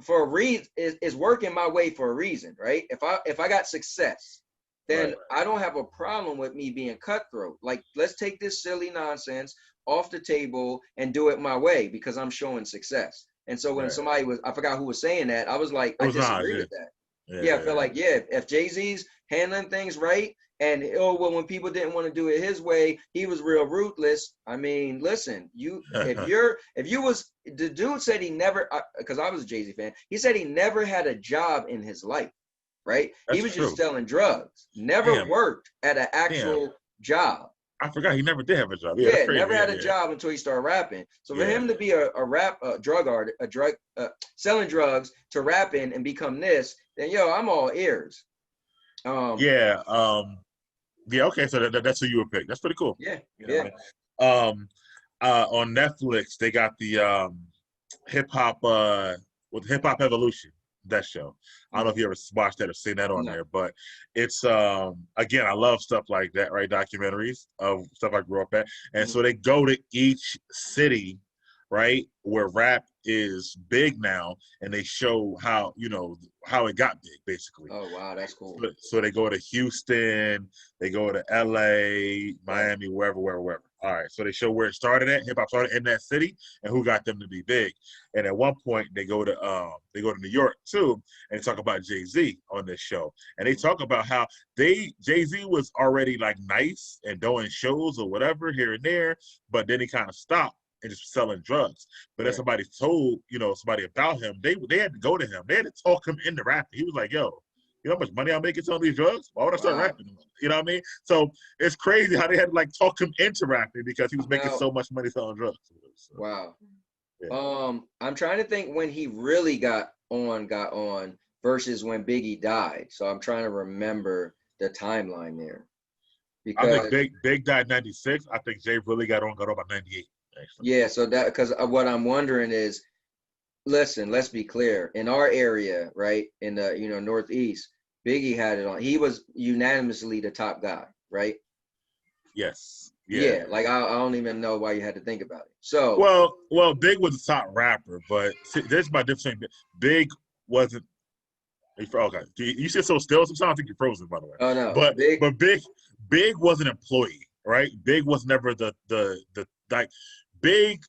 for a reason is working my way for a reason, right? If I got success, then Right. I don't have a problem with me being cutthroat. Like, let's take this silly nonsense off the table and do it my way because I'm showing success. And so when Right. somebody I forgot who was saying that, I was like, It I was Nas. disagree Yeah. with that. Yeah, I felt Yeah. like, yeah, if Jay-Z's handling things right, and oh well, when people didn't want to do it his way, he was real ruthless. I mean, listen, if you was the dude said he never, because I was a Jay-Z fan, he said he never had a job in his life, right? He That's was just true. selling drugs, never Damn. worked at an Damn. actual job. I forgot he never did have a job. Yeah, that's Yeah, crazy. never had a Yeah. job until he started rapping. So for Yeah. him to be a drug artist, selling drugs to rapping and become this, then yo, I'm all ears. Yeah. Yeah. Okay. So that's who you would pick. That's pretty cool. Yeah, You know yeah. what I mean? On Netflix, they got the hip hop with Hip Hop Evolution. That show. I don't know if you ever watched that or seen that on No. there, but it's again, I love stuff like that, right? Documentaries of stuff I grew up at, and so they go to each city, right, where rap is big now, and they show how how it got big, basically. Oh wow, that's cool. So they go to Houston, they go to LA, Right. Miami, wherever. All right. So they show where it started at. Hip hop started in that city, and who got them to be big. And at one point, they go to New York too, and talk about Jay-Z on this show. And they talk about how Jay-Z was already like nice and doing shows or whatever here and there, but then he kind of stopped and just selling drugs. But if somebody told somebody about him, they had to go to him. They had to talk him into rapping. He was like, "Yo, you know how much money I'm making selling these drugs? Why would I start rapping?" You know what I mean? So it's crazy how they had to like talk him into rapping because he was making so much money selling drugs. So, wow. yeah. I'm trying to think when he really got on versus when Biggie died. So I'm trying to remember the timeline there. I Because think Big died 96. I think Jay really got on by 98. Actually. yeah, so that because what I'm wondering is, listen, let's be clear. In our area, right, in the Northeast, Biggie had it on. He was unanimously the top guy, right? Yes. Yeah, like I don't even know why you had to think about it. So well, Big was the top rapper, but there's my difference. Big wasn't. Okay, you said so still. Sometimes I think you're frozen, by the way. oh no, But Big was an employee, right? Big was never the like Big.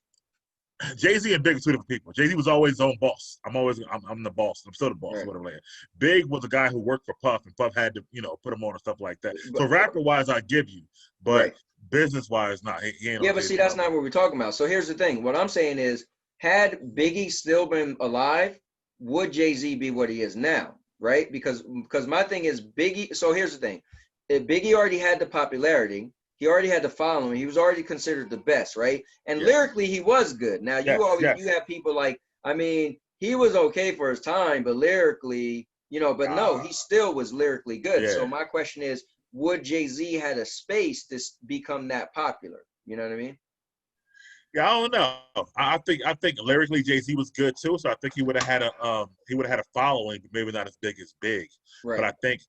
Jay-Z and Big are two different people. Jay-Z was always his own boss. I'm the boss. I'm still the boss, right. whatever. Like Big was a guy who worked for Puff, and Puff had to, put him on and stuff like that. So rapper-wise, I give you, but right. business-wise, not. He ain't. Yeah, but see, that's not what we're talking about. So here's the thing. What I'm saying is, had Biggie still been alive, would Jay-Z be what he is now, right? Because my thing is Biggie. So here's the thing. If Biggie already had the popularity, he already had the following, he was already considered the best, right? And lyrically, he was good. Now, you have people like, I mean, he was okay for his time, but lyrically, but no, he still was lyrically good. Yeah. So my question is, would Jay-Z had a space to become that popular? You know what I mean? Yeah, I don't know. I think lyrically Jay-Z was good too. So I think he would have had a following, but maybe not as big as Big. Right. But I think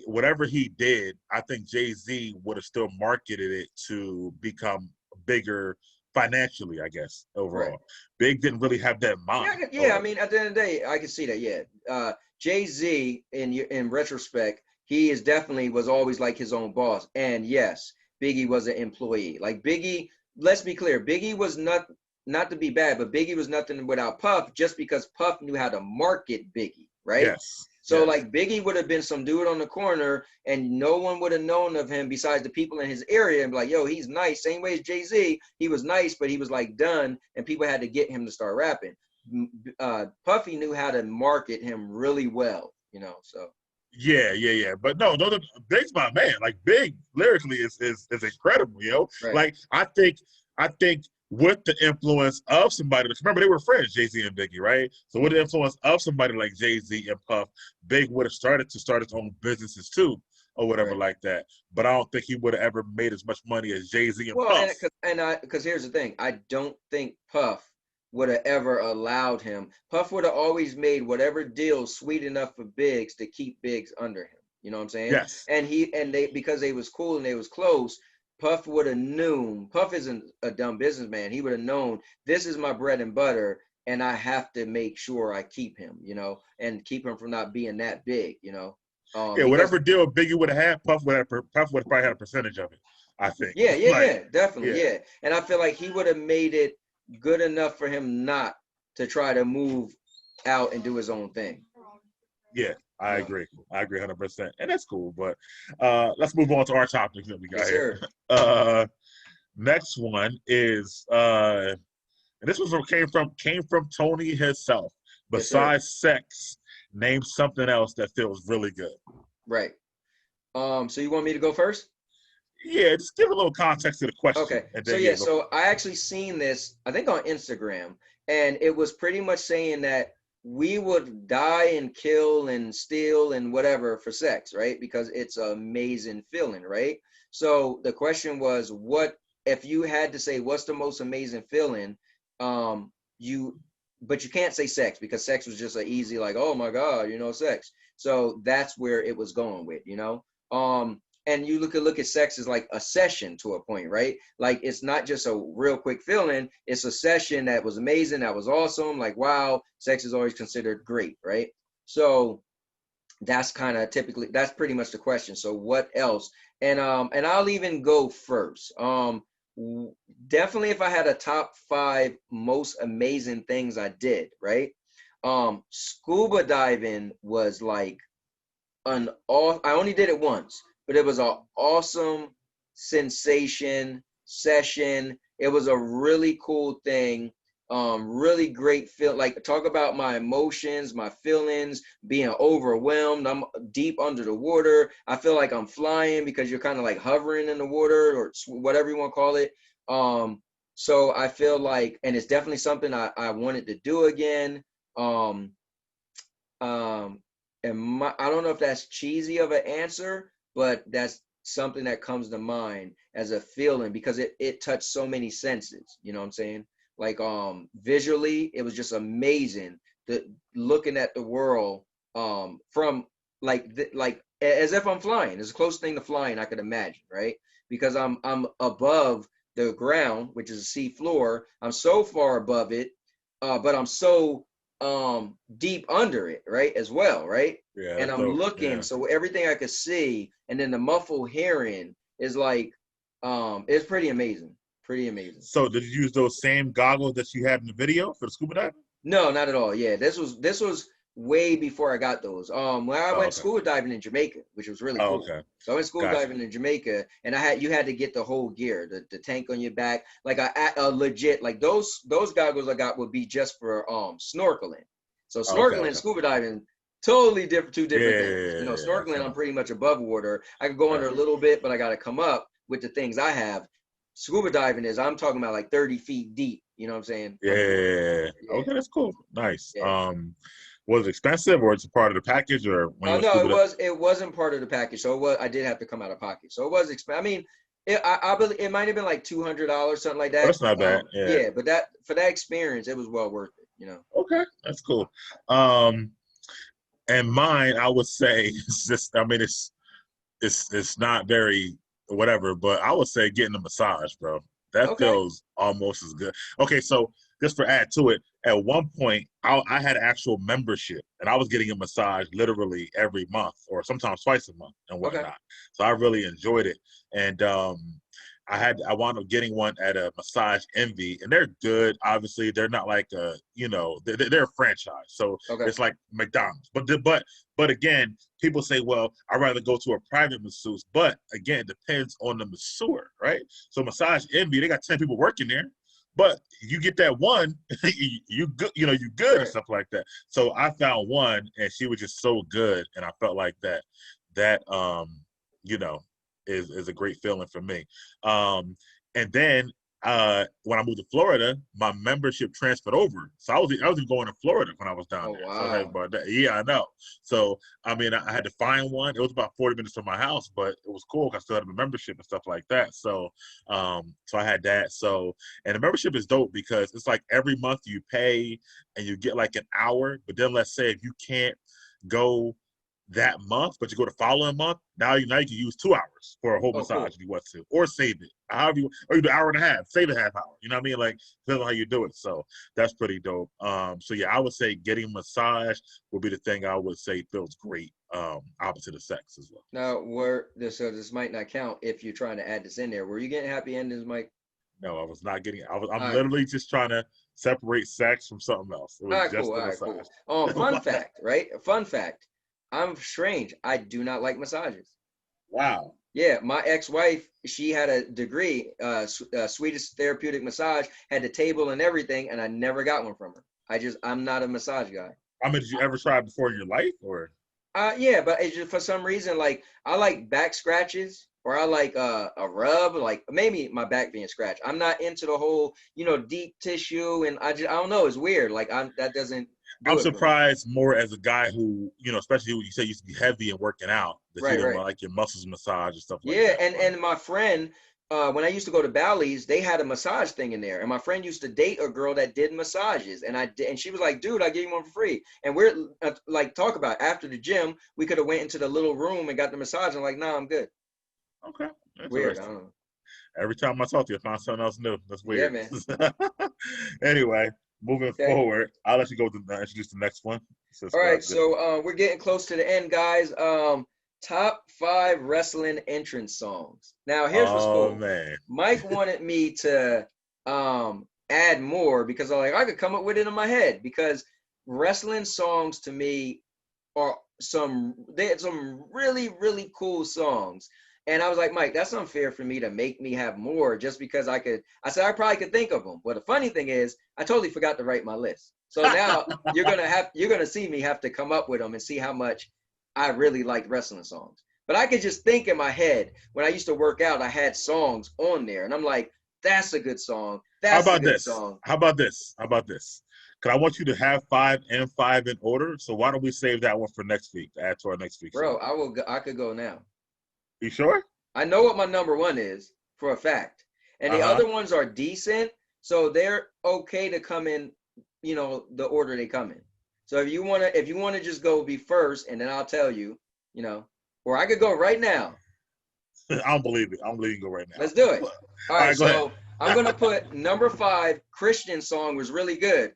whatever he did, I think Jay-Z would have still marketed it to become bigger financially, I guess, overall. Right. Big didn't really have that in mind. Yeah, I mean, at the end of the day, I can see that. Yeah, Jay-Z, in retrospect, he was always like his own boss. And yes, Biggie was an employee. Like Biggie, let's be clear, Biggie was not to be bad, but Biggie was nothing without Puff, just because Puff knew how to market Biggie, right? Yes. So like Biggie would have been some dude on the corner and no one would have known of him besides the people in his area and be like, yo, he's nice. Same way as Jay-Z, he was nice, but he was like done and people had to get him to start rapping. Puffy knew how to market him really well, so. Yeah. But no, Big's my man. Like Big lyrically is incredible, you know. Right. Like I think with the influence of somebody, remember they were friends, Jay-Z and Biggie, right? So with the influence of somebody like Jay-Z and Puff, Big would have started his own businesses too, or whatever Right. like that. But I don't think he would have ever made as much money as Jay-Z and Well, Puff. because here's the thing, I don't think Puff would have ever allowed him. Puff would have always made whatever deal sweet enough for Biggs to keep Biggs under him. You know what I'm saying? Yes. And they because they was cool and they was close, Puff would have known. Puff isn't a dumb businessman. He would have known this is my bread and butter, and I have to make sure I keep him, you know, and keep him from not being that big, you know. Yeah, Because whatever deal Biggie would have had, Puff would have probably had a percentage of it, I think. yeah, definitely, Yeah. yeah. And I feel like he would have made it good enough for him not to try to move out and do his own thing. Yeah, I Yeah. agree. I agree 100%. And that's cool. But let's move on to our topics that we got Yes, here. sir. Next one is and this was what came from Tony himself. Yes, sir. Besides sex, name something else that feels really good. Right. So you want me to go first? Yeah, just give a little context to the question. Okay. And So then, yeah, so I actually seen this, I think on Instagram, and it was pretty much saying that we would die and kill and steal and whatever for sex, right? Because it's an amazing feeling, right? So the question was, what if you had to say what's the most amazing feeling? But you can't say sex because sex was just an easy, like, oh my God, you know, sex. So that's where it was going with, you know. And you look at sex as like a session to a point, right? Like it's not just a real quick feeling, it's a session that was amazing, that was awesome, like wow, sex is always considered great, right? So that's kind of typically, that's pretty much the question. So what else? And I'll even go first. Definitely if I had a top 5 most amazing things I did, right? Scuba diving was like I only did it once, but it was an awesome sensation session. It was a really cool thing. Really great feel. Like talk about my emotions, my feelings, being overwhelmed. I'm deep under the water. I feel like I'm flying because you're kind of like hovering in the water or whatever you want to call it. So I feel like, and it's definitely something I wanted to do again. Um, um, I don't know if that's cheesy of an answer, but that's something that comes to mind as a feeling because it touched so many senses. You know what I'm saying? Like visually, it was just amazing. Looking at the world from like as if I'm flying. It's the closest thing to flying I could imagine, right? Because I'm above the ground, which is a sea floor. I'm so far above it, but I'm so deep under it, right, as well, right? Yeah, And that's I'm dope. looking, Yeah. so everything I could see, and then the muffled hearing is like it's pretty amazing. Pretty amazing. So did you use those same goggles that you had in the video for the scuba diving? No, not at all. Yeah, this was way before I got those. When I Oh, went okay. scuba diving in Jamaica, which was really Oh, cool. okay. So I went scuba Gotcha. diving in Jamaica, and you had to get the whole gear, the tank on your back, like a legit, like those goggles I got would be just for snorkeling. So Oh, okay, snorkeling and okay. scuba diving, totally different, two different things. You know, Yeah, snorkeling I'm so pretty much above water. I can go under a gotcha. little bit, but I got to come up with the things I have. Scuba diving is I'm talking about like 30 feet deep. You know what I'm saying? Underwater. Yeah. Yeah, Okay, that's cool. Nice. yeah. Was it expensive or it's a part of the package or when you went No, scuba diving? it wasn't part of the package, so I did have to come out of pocket. So it was expensive. I mean, I believe it might have been like $200, something like Oh, that. that's not bad. Yeah. Yeah, but that for that experience, it was well worth it. You know. Okay, that's cool. Um, and mine, I would say, it's just, I mean, it's not very whatever, but I would say getting a massage, bro. That Okay. feels almost as good. Okay, so just for add to it, at one point I had actual membership, and I was getting a massage literally every month, or sometimes twice a month, and Okay. whatnot. So I really enjoyed it, and I wound up getting one at a Massage Envy, and they're good. Obviously, they're not like they're a franchise, so Okay. it's like McDonald's. But again, people say, well, I'd rather go to a private masseuse. But again, it depends on the masseur, right? So Massage Envy, they got 10 people working there. but you get that one, you good, you good and Right. stuff like that. So I found one, and she was just so good, and I felt like that you know is a great feeling for me. And then when I moved to Florida, my membership transferred over. So I was going to Florida when I was down Oh there. So I was like, wow. about that. Yeah, I know. So I mean, I had to find one. It was about 40 minutes from my house, but it was cool because I still had a membership and stuff like that. So I had that. So and the membership is dope because it's like every month you pay and you get like an hour. But then let's say if you can't go that month, but you go the following month, now you can use 2 hours for a whole Oh massage cool. if you want to, or save it. However you, or you do an hour and a half, save a half hour. You know what I mean? Like depends on how you do it. So that's pretty dope. So yeah, I would say getting massage would be the thing I would say feels great. Opposite of sex as well. Now, were this so this might not count if you're trying to add this in there. Were you getting happy endings, Mike? No, I was not getting. I'm All right. literally just trying to separate sex from something else. It All was right, cool. just All the right, massage. cool. Fun fact, right? Fun fact. I'm strange. I do not like massages. Wow. Yeah, my ex-wife, she had a degree, Swedish therapeutic massage, had the table and everything, and I never got one from her. I'm not a massage guy. I mean, did you ever try it before in your life, or? Yeah, but it's just for some reason, like I like back scratches or I like a rub, like maybe my back being scratched. I'm not into the whole, deep tissue, and I don't know, it's weird. Like that doesn't I'm do it for me. surprised more as a guy who, especially when you say you used to be heavy and working out, that you Right, don't right. want like your muscles massage and stuff like Yeah, that. and But and my friend, when I used to go to Bally's, they had a massage thing in there, and my friend used to date a girl that did massages, and she was like, "Dude, I give you one for free." And we're like, talk about it. After the gym, we could have went into the little room and got the massage. I'm like, "Nah, I'm good." okay, Weird. I interesting. don't know. Every time I talk to you, I find something else new. That's Yeah, weird. man. Anyway, moving Okay. forward, I'll let you go to introduce the next one. Since All right. good. So we're getting close to the end, guys. Top 5 wrestling entrance songs. Now, here's what's Oh cool. man, Mike wanted me to add more because I could come up with it in my head because wrestling songs to me are they had some really, really cool songs. And I was like, Mike, that's unfair for me to make me have more just because I said I probably could think of them. But the funny thing is, I totally forgot to write my list. So now you're gonna see me have to come up with them and see how much I really liked wrestling songs. But I could just think in my head when I used to work out, I had songs on there, and I'm like, that's a good song. how That's a about good this? song. How about this? How about this? Because I want you to have five and five in order. So why don't we save that one for next week to add to our next week's Bro, show? I could go now. You sure? I know what my number one is for a fact. And Uh the huh. other ones are decent, so they're okay to come in, the order they come in. So if you wanna just go be first and then I'll tell you, or I could go right now. I don't believe it. I don't believe you can go right Let's now. do it. All All right, right, go ahead. so I'm gonna put number 5, Christian song was really good.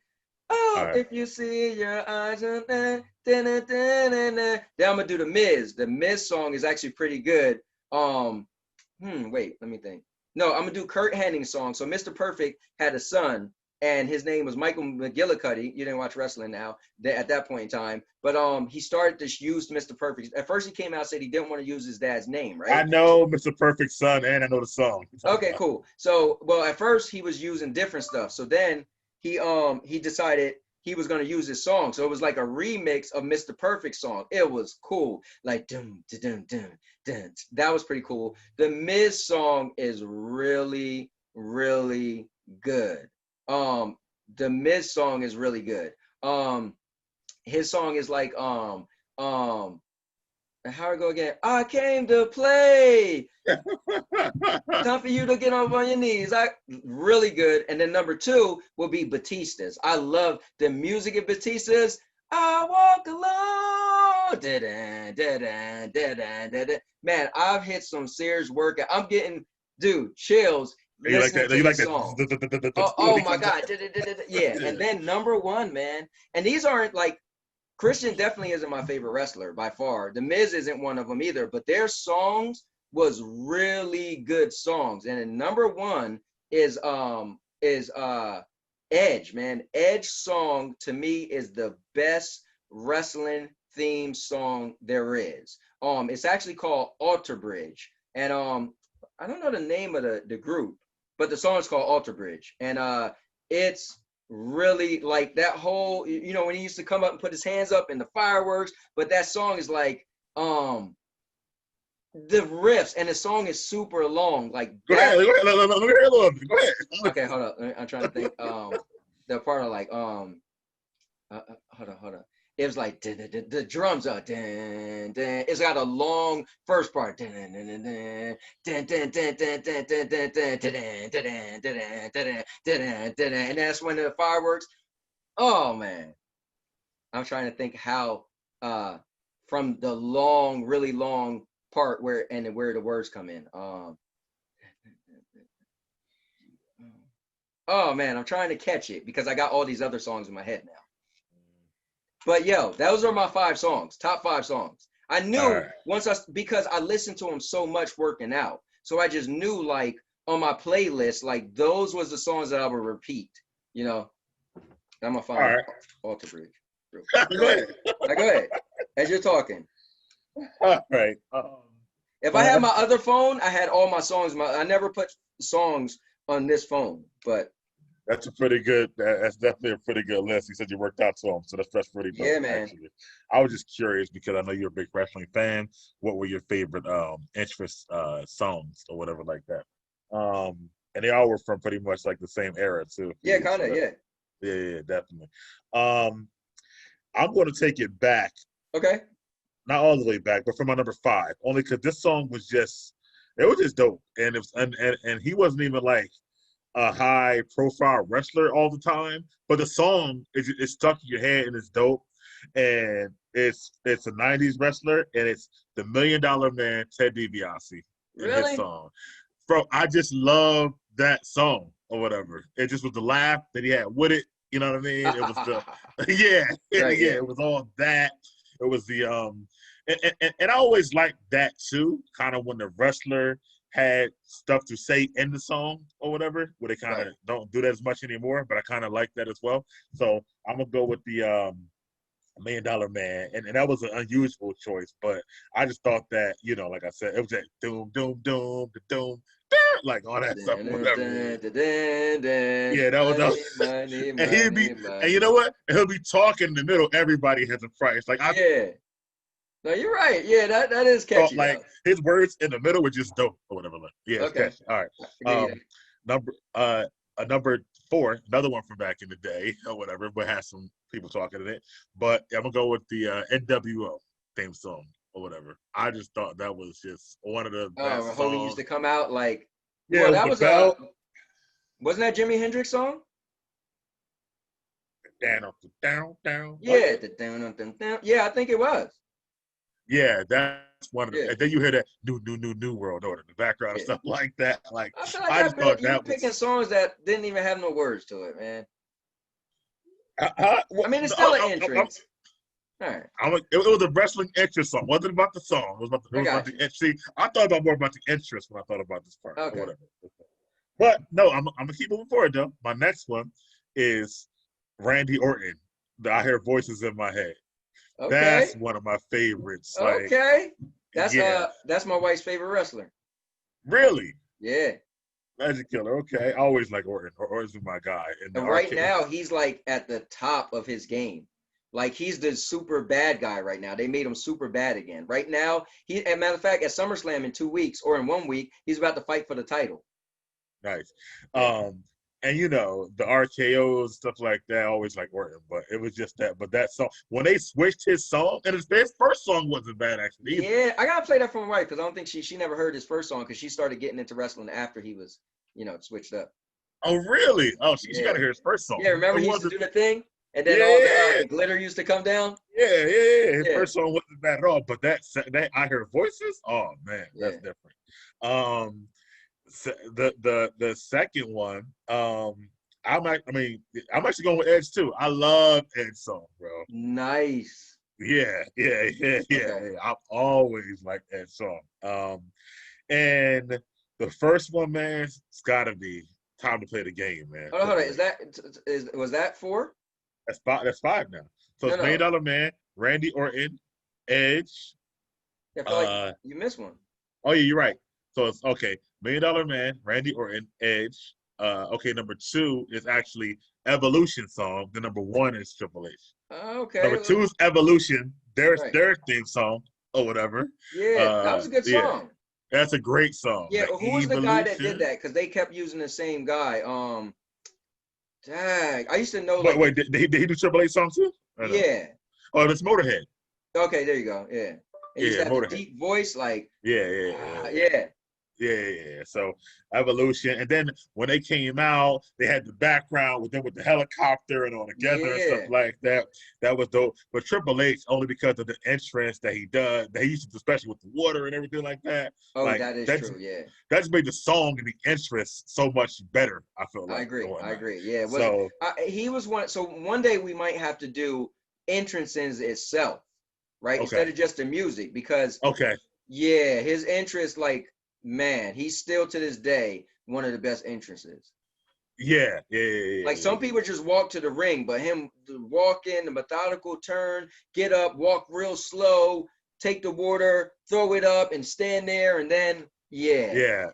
All Oh, right. if you see your eyes on that, then I'm gonna do the Miz. The Miz song is actually pretty good. Um, wait, let me think. No, I'm gonna do Kurt Henning's song. So Mr. Perfect had a son, and his name was Michael McGillicuddy. You didn't watch wrestling now at that point in time, but he started to use Mr. Perfect. At first, he came out and said he didn't want to use his dad's name, I right? So know Mr. Perfect Son, and I know the song you're talking okay, about. cool. So well, at first he was using different stuff. So then he decided he was gonna use his song. So it was like a remix of Mr. Perfect song. It was cool. Like dum dum dum dum dum. That was pretty cool. The Miz song is really, really good. Um, the Miz song is really good. Um, his song is like how I go again? I came to play. Time for you to get up on your knees. I really good. And then number 2 will be Batista's. I love the music of Batista's. I walk alone. Da-da, da-da, da-da, da-da. Man, I've hit some serious workout. I'm getting, dude, chills You like listening that? to You like this that? song. When Oh he my comes out. God. Yeah. And then number 1, man. And these aren't like Christian definitely isn't my favorite wrestler by far. The Miz isn't one of them either, but their songs was really good songs. And then number 1 is Edge, man. Edge song to me is the best wrestling theme song there is. It's actually called Alter Bridge. And I don't know the name of the group, but the song is called Alter Bridge, and it's really like that whole, you know, when he used to come up and put his hands up and the fireworks, but that song is like the riffs, and the song is super long, like Go that. ahead. Let me hear a little bit. Go ahead. Okay, hold up, I'm trying to think. The part of like hold on. It was like the drums are dun, dun. It's got a long first part, dun, dun, dun, dun, dun, dun, dun, dun, dun, dun, dun, dun, dun, dun, dun, dun, dun, dun, dun, and that's when the fireworks. Oh man, I'm trying to think how from the long, really long part where the words come in. Oh man, I'm trying to catch it because I got all these other songs in my head now. But yo, those are my 5 songs, top 5 songs. I knew because I listened to them so much working out. So I just knew like on my playlist, like those was the songs that I would repeat. You know, I'm gonna find Alter Bridge. Go ahead. Go ahead. As you're talking. All right. If I had my other phone, I had all my songs. I never put songs on this phone, but that's a pretty good. That's definitely a pretty good list. You said you worked out to them, so that's pretty dope. Yeah, man. Actually, I was just curious because I know you're a big wrestling fan. What were your favorite interest songs or whatever like that? And they all were from pretty much like the same era too. Yeah, kind of. So yeah, definitely. I'm going to take it back. Okay. Not all the way back, but from my number 5. Only because this song was just dope, and it was and he wasn't even like a high profile wrestler all the time, but the song is stuck in your head and it's dope, and it's a 90s wrestler, and it's the $1 Million Man Ted DiBiase in his song. I just love that song or whatever. It just was the laugh that he had with it. You know what I mean? It was the it was all that. It was the and I always liked that too. Kind of when the wrestler had stuff to say in the song or whatever, where they kind of don't do that as much anymore. But I kind of like that as well. So I'm gonna go with the $1 Million Man, and that was an unusual choice. But I just thought that, you know, like I said, it was that doom, doom, doom, doom, like all that stuff, whatever. Yeah, that was. And he'd be, and you know what? He'll be talking in the middle. Everybody has a price. Like no, you're right. Yeah, that is catchy. Like his words in the middle were just dope or whatever. Like, yeah, it's catchy. All right. Number 4, another one from back in the day or whatever, but has some people talking in it. But I'm gonna go with the NWO theme song or whatever. I just thought that was just one of the best songs. Holy used to come out like. Yeah, well, that was wasn't that Jimi Hendrix song? Down. Yeah, down. Yeah, I think it was. Yeah, that's one of the. And then you hear that new world order in the background and stuff like that. Like I feel like I just thought you were picking songs that didn't even have no words to it, man. I mean, it's still an entrance. All right. It was a wrestling interest song. It wasn't about the song. It was about the see, I thought about more about the interest when I thought about this part. Okay. Or whatever. But no, I'm gonna keep moving forward though. My next one is Randy Orton. I hear voices in my head. Okay. That's one of my favorites. Okay. That's my wife's favorite wrestler. Really? Yeah. Magic Killer. Okay. I always like Orton. Orton's my guy. And right now he's like at the top of his game. Like he's the super bad guy right now. They made him super bad again. Right now, as a matter of fact, at SummerSlam in 2 weeks or in 1 week, he's about to fight for the title. Nice. And you know, the RKOs, stuff like that, I always like Orton, but it was just that. But that song, when they switched his song, and his first song wasn't bad actually either. Yeah, I gotta play that for my wife because I don't think she never heard his first song because she started getting into wrestling after he was, switched up. Oh really? Oh, she gotta hear his first song. Yeah, remember he used to do the thing, and then all the glitter used to come down. Yeah. His first song wasn't bad at all, but that I hear voices. Oh man, that's different. The second one, I'm actually going with Edge too. I love Edge song, bro. Nice. Yeah. I've always liked Edge song. And the first one, man, it's gotta be Time to Play the Game, man. Hold on. Was that 4? That's 5 now. So it's $1 Million Man, Randy Orton, Edge. I feel like you missed one. Oh yeah, you're right. So it's okay. Million Dollar Man, Randy Orton, Edge. Okay, number 2 is actually Evolution song. The number 1 is Triple H. Okay. Number 2 is Evolution, Right. their theme song or whatever. Yeah, that was a good Yeah, song. that's a great song. Yeah, The who was the guy that did Evolution. that? Because they kept using the same guy. Dang, I used to know Wait, like the, wait, did he do Triple H song too? I know. yeah. Oh, that's Motorhead. Okay, there you go. Yeah. And he used Yeah, to have the Motorhead. deep voice, like, Yeah, yeah, yeah. yeah. Yeah. So Evolution, and then when they came out, they had the background with them with the helicopter and all together and stuff Yeah. like that. That was dope. But Triple H, only because of the entrance that he does, that he used to, especially with the water and everything like that. Oh, Like that is that's true. Yeah. that's made the song and the entrance so much better. I feel I like agree. and I whatnot. agree. Yeah. It was So he was one. So one day we might have to do entrances itself, right? okay, Instead of just the music, because okay, yeah, his entrance, like, man, he's still to this day one of the best entrances. Like some yeah. people just walk to the ring, but him walk in the methodical turn, get up, walk real slow, take the water, throw it up, and stand there, and then yeah, Yeah.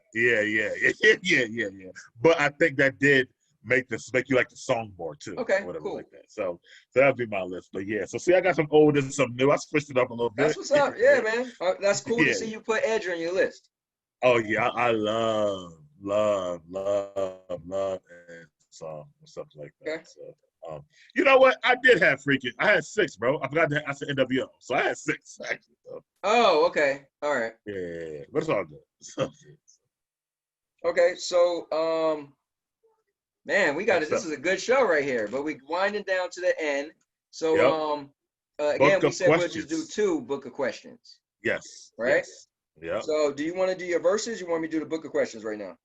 But I think that did make you like the song more too, okay, or whatever cool. like that. So that'd be my list. But yeah, so see, I got some old and some new. I switched it up a little That's bit. what's up. Yeah, man. That's cool to Yeah. see you put Edge on your list. Oh yeah, I love and song and stuff like that. Okay. So um, you know what? I did have freaking. I had 6, bro. I forgot that I said NWO, so I had 6 actually. So, Oh, okay. All right. yeah, but it's all good. It's all good. Okay. So, man, we got it. What's This up? is a good show right here, but we winding down to the end. So, Yep. again, Book we of said we'll just do questions. 2 book of questions, Yes, right? yes. Yep. So, do you want to do your verses? You want me to do the book of questions right now?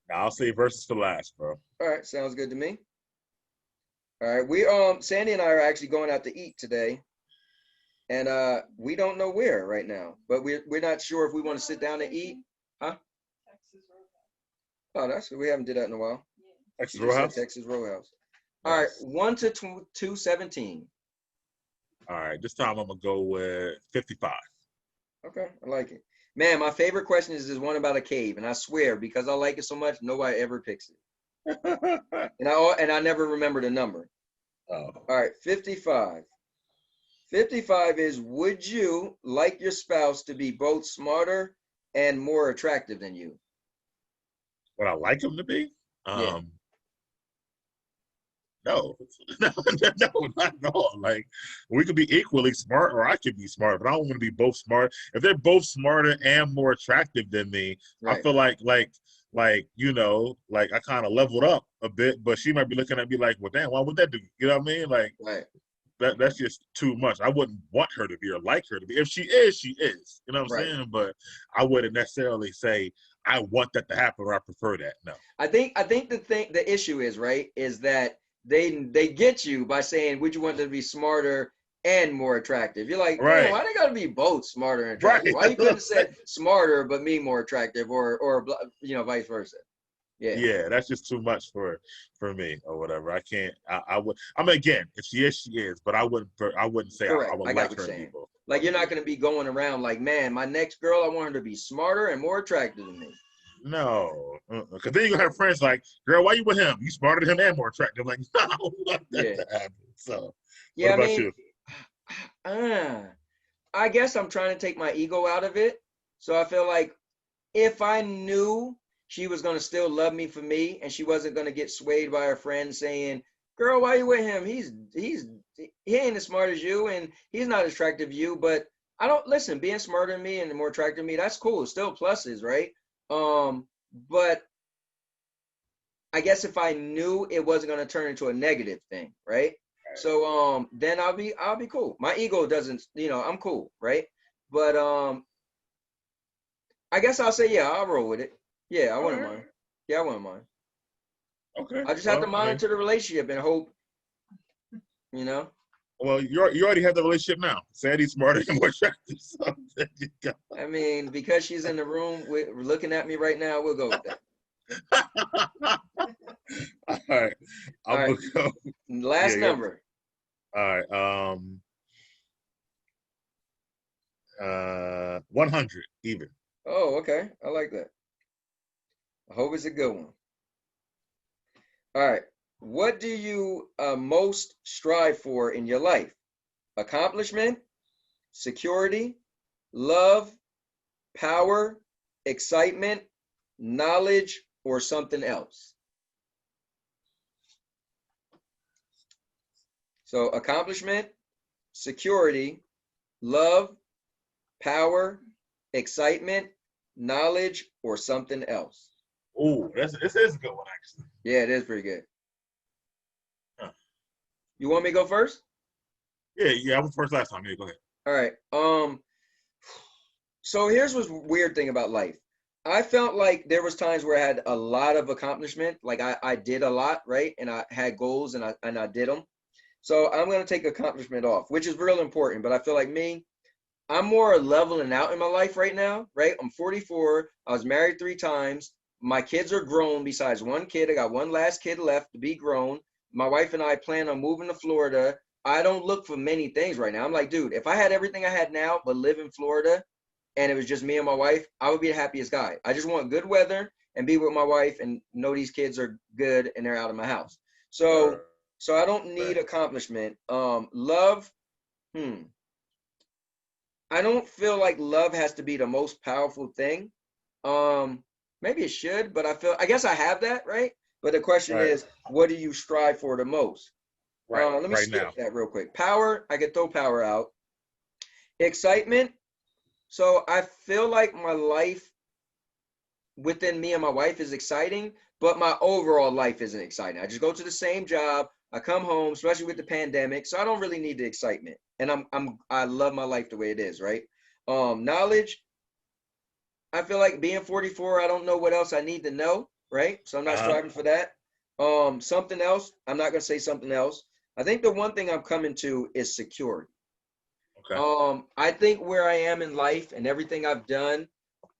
Now I'll say verses for last, bro. All right, sounds good to me. All right, we Sandy and I are actually going out to eat today, and we don't know where right now, but we're not sure if we want to sit down and eat, huh? Oh, that's we haven't did that in a while. Texas You just said Roadhouse? Texas Roadhouse. All right, Yes. 1 to 217. All right. This time I'm gonna go with 55. Okay, I like it. Man, my favorite question is this one about a cave, and I swear because I like it so much, nobody ever picks it, and I never remember the number. Oh. All right, 55. 55 is, would you like your spouse to be both smarter and more attractive than you? What I like him to be? Yeah, No. No, not at all. Like we could be equally smart or I could be smart, but I don't want to be both smart. If they're both smarter and more attractive than me, I right, feel like like I kind of leveled up a bit, but she might be looking at me like, well, damn, why would that do? You know what I mean? Like right, that's just too much. I wouldn't want her to be or like her to be. If she is, she is. You know what I'm right. saying? But I wouldn't necessarily say I want that to happen or I prefer that. No. I think the issue is right is that they get you by saying, would you want them to be smarter and more attractive? You're like, damn, Right. why they got to be both smarter and Right. attractive? Why That's you what couldn't I'm have saying. said smarter but me more attractive, or vice versa? Yeah, Yeah, that's just too much for me or whatever. I can't. I would. I mean, again, if she is, she is. But I wouldn't say I correct. would I got like what her you're to be saying. both. Like you're not going to be going around like, man, my next girl, I want her to be smarter and more attractive than me. No, because then you gonna have friends like, girl, why you with him? You smarter than him and more attractive. Like, no, I don't want that Yeah, to happen. So, what yeah. I about mean, you? uh, I guess I'm trying to take my ego out of it. So I feel like if I knew she was gonna still love me for me, and she wasn't gonna get swayed by her friends saying, "Girl, why you with him? He ain't as smart as you, and he's not as attractive as you." But I don't listen. Being smarter than me and more attractive than me, that's cool. It's still pluses, right? But I guess if I knew it wasn't gonna turn into a negative thing, right? So then I'll be cool. My ego doesn't, I'm cool, right? But I guess I'll say, yeah, I'll roll with it. Yeah, I All wouldn't right. mind. Yeah, I wouldn't mind. Okay. I just have to Well, I mean, monitor the relationship and hope, you know. well, you already have the relationship now. Sandy's smarter and more attractive. So there you go. I mean, because she's in the room looking at me right now, we'll go with that. All right. All I'm right, gonna go. Yeah, last yeah. number. All right. 100 even. Oh, okay. I like that. I hope it's a good one. All right. What do you most strive for in your life? Accomplishment, security, love, power, excitement, knowledge, or something else? So accomplishment, security, love, power, excitement, knowledge, or something else. Oh, this is a good one, actually. Yeah, it is pretty good. Huh. You want me to go first? Yeah, I was first last time. Yeah, go ahead. All right. So here's what's weird thing about life. I felt like there was times where I had a lot of accomplishment, like I did a lot, right? And I had goals and I did them. So I'm gonna take accomplishment off, which is real important. But I feel like me, I'm more leveling out in my life right now, right? I'm 44. I was married 3 times. My kids are grown besides one kid. I got one last kid left to be grown. My wife and I plan on moving to Florida. I don't look for many things right now. I'm like, dude, if I had everything I had now, but live in Florida and it was just me and my wife, I would be the happiest guy. I just want good weather and be with my wife and know these kids are good and they're out of my house. So, so I don't need Right. accomplishment. Love, hmm. I don't feel like love has to be the most powerful thing. Um, Maybe it should, but I guess I have that, right? But the question Right. is, what do you strive for the most? Right. Let me Right skip now. that real quick. Power, I could throw power out. Excitement. So I feel like my life within me and my wife is exciting, but my overall life isn't exciting. I just go to the same job. I come home, especially with the pandemic, so I don't really need the excitement. And I love my life the way it is, right? Knowledge, I feel like being 44, I don't know what else I need to know, right? So I'm not Uh-huh. striving for that. Something else, I'm not gonna say something else. I think the one thing I'm coming to is security. Okay. I think where I am in life and everything I've done,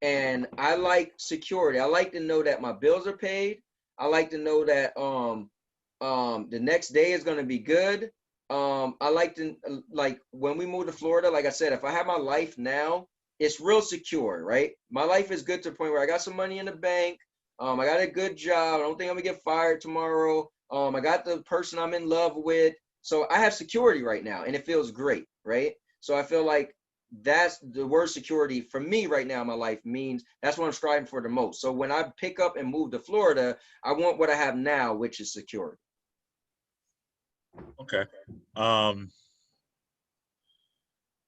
and I like security. I like to know that my bills are paid. I like to know that the next day is gonna be good. I like to like when we move to Florida, like I said, if I have my life now, it's real secure, right? My life is good to the point where I got some money in the bank. I got a good job. I don't think I'm gonna get fired tomorrow. I got the person I'm in love with. So I have security right now and it feels great, right? So I feel like that's the word security for me right now in my life means that's what I'm striving for the most. So when I pick up and move to Florida, I want what I have now, which is security. Okay. Um,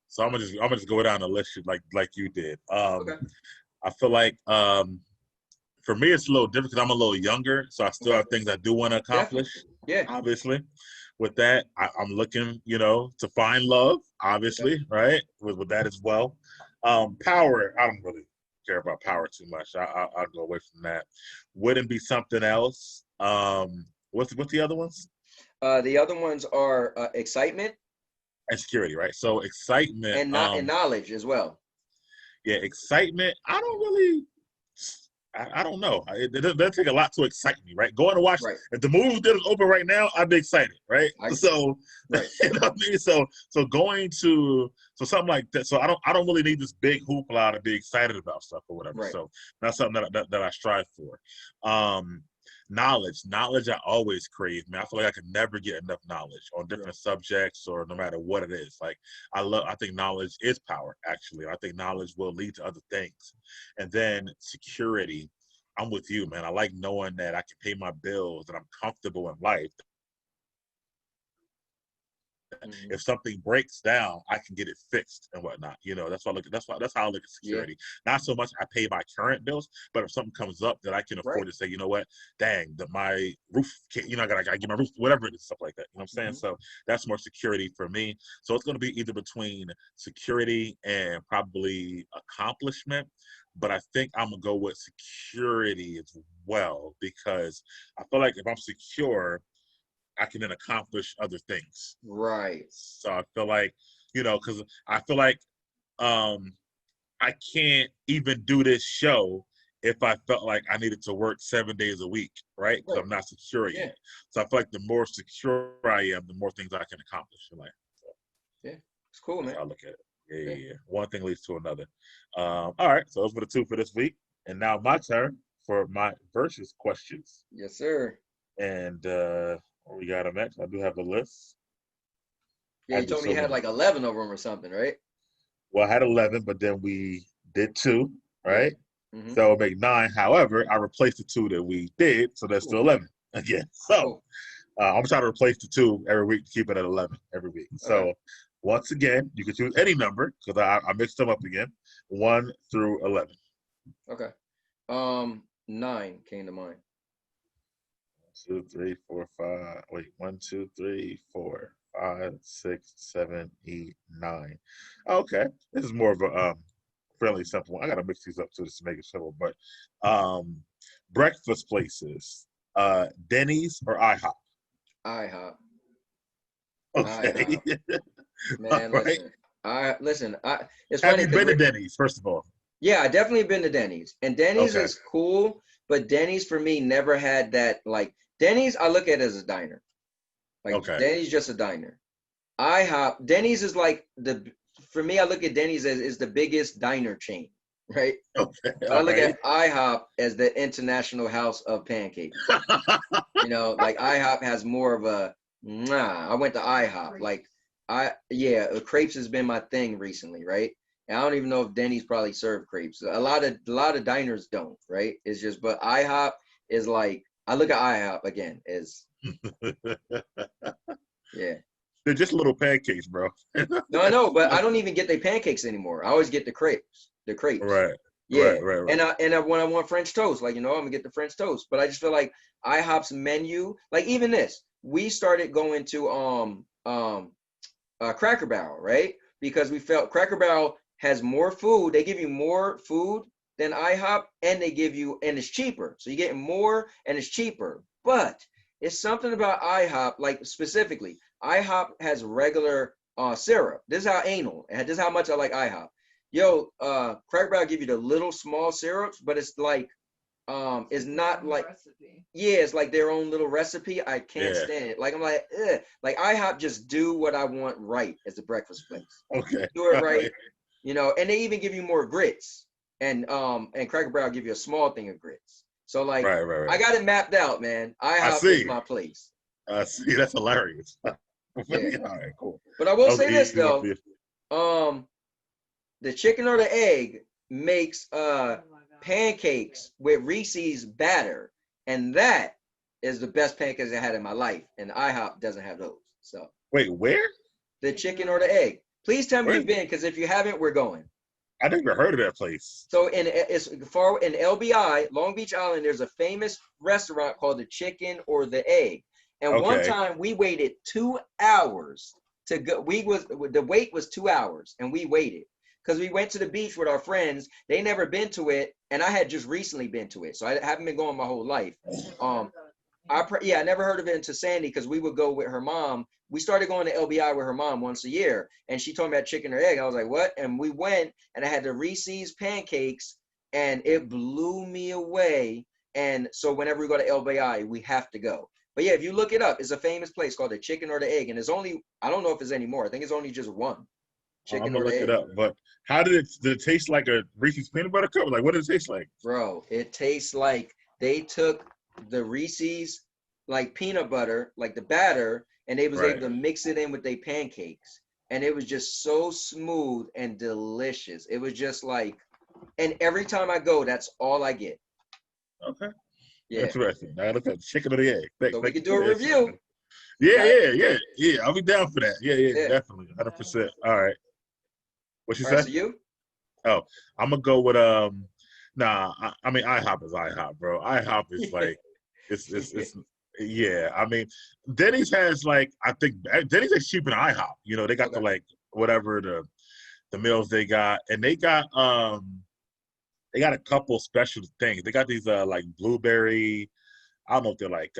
so I'm gonna just go down the list like you did. Okay. I feel like for me it's a little different because I'm a little younger, so I still Okay. have things I do want to accomplish. Definitely. Yeah. Obviously, with that, I'm looking, to find love. Yep. Obviously, right? With that as well. Power, I don't really care about power too much. I'll go away from that. Wouldn't be something else. What's the other ones? The other ones are excitement And security, right? So excitement. and not and knowledge as well. Yeah, excitement. I don't really. I don't know. It doesn't take a lot to excite me, right? Going to watch Right. if the movie didn't open right now, I'd be excited, right? I So, right. you know what I mean. So going to something like that. So I don't really need this big hoopla to be excited about stuff or whatever. Right. So that's something that I strive for. Um, knowledge I always crave, man. I feel like I can never get enough knowledge on Yeah. different subjects or no matter what it is. Like I think knowledge is power, actually. I think knowledge will lead to other things. And then security, I'm with you, man. I like knowing that I can pay my bills and I'm comfortable in life. Hmm. If something breaks down, I can get it fixed and whatnot. That's why I look at that's how I look at Yeah. security. Not so much I pay my current bills, but if something comes up that I can Right. afford to say, you know what, dang, that my roof can't, I gotta get my roof, whatever it is, stuff like that. You know what I'm saying? Hmm. So that's more security for me. So it's gonna be either between security and probably accomplishment. But I think I'm gonna go with security as well because I feel like if I'm secure, I can then accomplish other things. Right. So I feel like, because I feel like um, I can't even do this show if I felt like I needed to work 7 days a week, right? Because Right. I'm not secure Yeah. yet. So I feel like the more secure I am, the more things I can accomplish in life. So Yeah. It's cool, that's man. how I look at it. Yeah, Yeah. yeah, yeah. One thing leads to another. All right. So those were the two for this week. And now my turn. for my versus questions. Yes, sir. And where we got them at? I do have a list. Yeah, I you do told me so you had many. like 11 of them or something, right? Well, I had 11, but then we did 2, Yeah. right? Mm-hmm. So it'll make 9. However, I replaced the 2 that we did, so that's Cool. still 11 again. So Cool. I'm trying to replace the 2 every week to keep it at 11 every week. So Okay. once again, you can choose any number because I mixed them up again, 1 through 11. Okay. 9 came to mind. 2, 3, 4, 5. Wait, 1, 2, 3, 4, 5, 6, 7, 8, 9. Okay, this is more of a fairly simple one. I gotta mix these up too just to make it simple. But breakfast places, Denny's or IHOP? IHOP. Okay, IHOP. all Man, right. listen. It's Have funny you because been to Denny's first of all? yeah, I definitely been to Denny's, and Denny's Okay, is cool, but Denny's for me never had that like Denny's. I look at it as a diner. Like okay, Denny's just a diner. IHOP, Denny's is like for me. I look at Denny's as is the biggest diner chain, right? okay, But I all look right. at IHOP as the international house of pancakes. You know, like IHOP has more of a I went to IHOP. Like crepes has been my thing recently, right? And I don't even know if Denny's probably serve crepes. A lot of diners don't, right? It's just but IHOP is like I look at IHOP again as yeah. They're just little pancakes, bro. No, I know, but I don't even get their pancakes anymore. I always get the crepes. The crepes. Right, Yeah. right, right, right. And when I want French toast, like I'm gonna get the French toast. But I just feel like IHOP's menu, like even this, we started going to Cracker Barrel, right? Because we felt Cracker Barrel has more food. They give you more food than IHOP, and and it's cheaper. So you're getting more and it's cheaper. But it's something about IHOP, like specifically, IHOP has regular syrup. This is how anal, and this is how much I like IHOP. Yo, Cracker Barrel give you the little small syrups, but it's like it's not like yeah, it's like their own little recipe. I can't Yeah. stand it. Like I'm like, ugh. Like IHOP just do what I want right as a breakfast place. Okay. Do it All right, right. and they even give you more grits. And Cracker Barrel give you a small thing of grits. So like Right, right, I right. got it mapped out, man. I IHOP is see. my place. I see. That's hilarious. All Yeah. right, cool. But I will That was say an this easy one for though. you. Um, the chicken or the egg makes pancakes with Reese's batter, and that is the best pancakes I had in my life. And IHOP doesn't have those. So Wait, where? the chicken or the egg. Please tell me Where? you've been, because if you haven't, we're going. I never heard of that place. So it's far in LBI, Long Beach Island. There's a famous restaurant called the Chicken or the Egg. And one Okay. time we waited 2 hours to go. The wait was 2 hours, and we waited because we went to the beach with our friends. They never been to it, and I had just recently been to it, so I haven't been going my whole life. I never heard of it until Sandy, because we would go with her mom. We started going to LBI with her mom once a year, and she told me about chicken or egg. I was like, what? And we went, and I had the Reese's pancakes, and it blew me away. And so whenever we go to LBI, we have to go. But yeah, if you look it up, it's a famous place called the Chicken or the Egg, and I don't know if it's anymore. I think it's only just one, I'm Chicken gonna or the look it Egg. up. But how did it taste like a Reese's peanut butter cup? Like what did it taste like? Bro, it tastes like they took the Reese's like peanut butter, like the batter, and they was able Right. to mix it in with their pancakes. And it was just so smooth and delicious. It was just like, and every time I go, that's all I get. Okay. Yeah. Interesting. I look at chicken or the egg. So we Thank could you do for a the insight, review. man. Yeah, All right. yeah. I'll be down for that. Yeah, Yeah. definitely. 100%. All right. What you All right. say? So you? Oh, I'm gonna go with nah, I mean IHOP is IHOP, bro. IHOP is like it's yeah. I mean Denny's has like I think Denny's is cheaper than IHOP. You know, they got the Okay. like whatever the meals they got, and they got a couple special things. They got these like blueberry, I don't know if they're like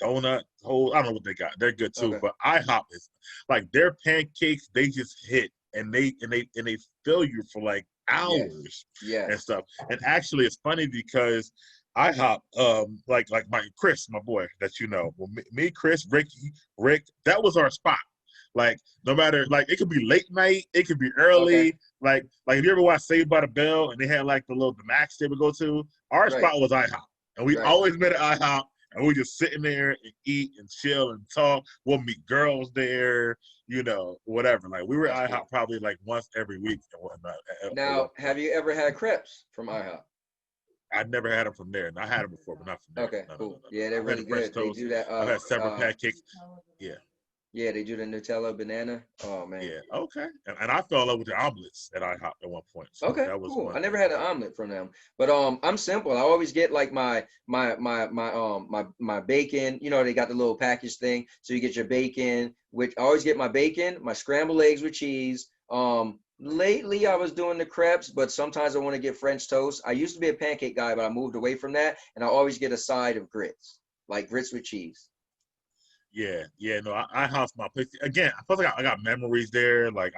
donut hole. I don't know what they got. They're good too. Okay. But IHOP is like their pancakes, they just hit and they fill you for like Yes. hours and Yes. stuff. And actually it's funny because IHOP, like my Chris, my boy that you know, well, me, Chris, Ricky, Rick, that was our spot. Like no matter, like it could be late night, it could be Okay. early. Like if you ever watch Saved by the Bell and they had like the max they would go to, our Right. spot was IHOP, and we Right. always met at IHOP, and we just sitting there and eat and chill and talk. We'll meet girls there, whatever. Like we were That's at IHOP cool. probably like once every week and whatnot at one Now, point. have you ever had crepes from IHOP? I never had them from there. And I had them before, but not from there. Okay, No, no, no, cool. no, Yeah, no. they're I've had really the French good. They toast. do that. I've had several pancakes. Yeah. Yeah, they do the Nutella banana. Oh man. Yeah. Okay. And I fell in love with the omelets at IHOP at one point. So Okay, that was cool. one I never thing. had an omelet from them, but I'm simple. I always get like my bacon. You know, they got the little package thing, so you get your bacon. Which I always get my bacon, my scrambled eggs with cheese. Lately I was doing the crepes, but sometimes I want to get French toast. I used to be a pancake guy, but I moved away from that, and I always get a side of grits, like grits with cheese. Yeah. Yeah. No, IHOP's my place. Again, plus I got memories there. Like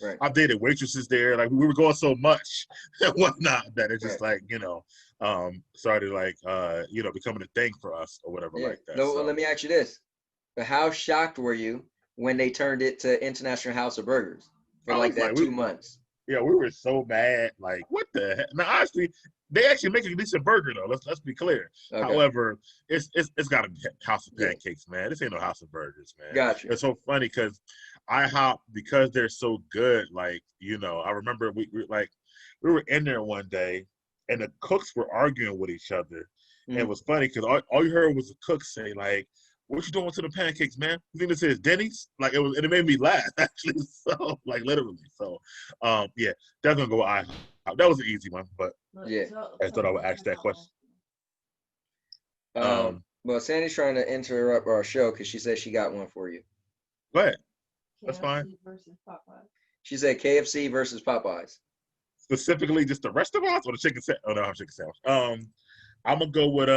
Right, I've dated waitresses there. Like we were going so much and whatnot that it's right. just like, started like becoming a thing for us or whatever Yeah. like that. No, well, So let me ask you this. How shocked were you when they turned it to International House of Burgers for I like was that like, 2 months? yeah, we were so mad. Like, what the heck? Now, honestly, they actually make a decent burger though. Let's be clear. Okay. However, it's got to be House of Yeah. Pancakes, man. This ain't no House of Burgers, man. Gotcha. It's so funny because IHOP, because they're so good. Like, I remember we were in there one day, and the cooks were arguing with each other. And it Mhm. was funny because all you heard was the cook say like, "What you doing to the pancakes, man? You think this is Denny's?" Like it was, and it made me laugh actually. So like literally. So, yeah, definitely go with IHOP. That was an easy one, but Yeah. I just thought I would ask that question. Well, Sandy's trying to interrupt our show because she said she got one for you. Go ahead. That's fine. KFC versus Popeyes. She said KFC versus Popeyes. Specifically, just the restaurants or the chicken sandwich? Oh no, I'm chicken sandwich. I'm gonna go with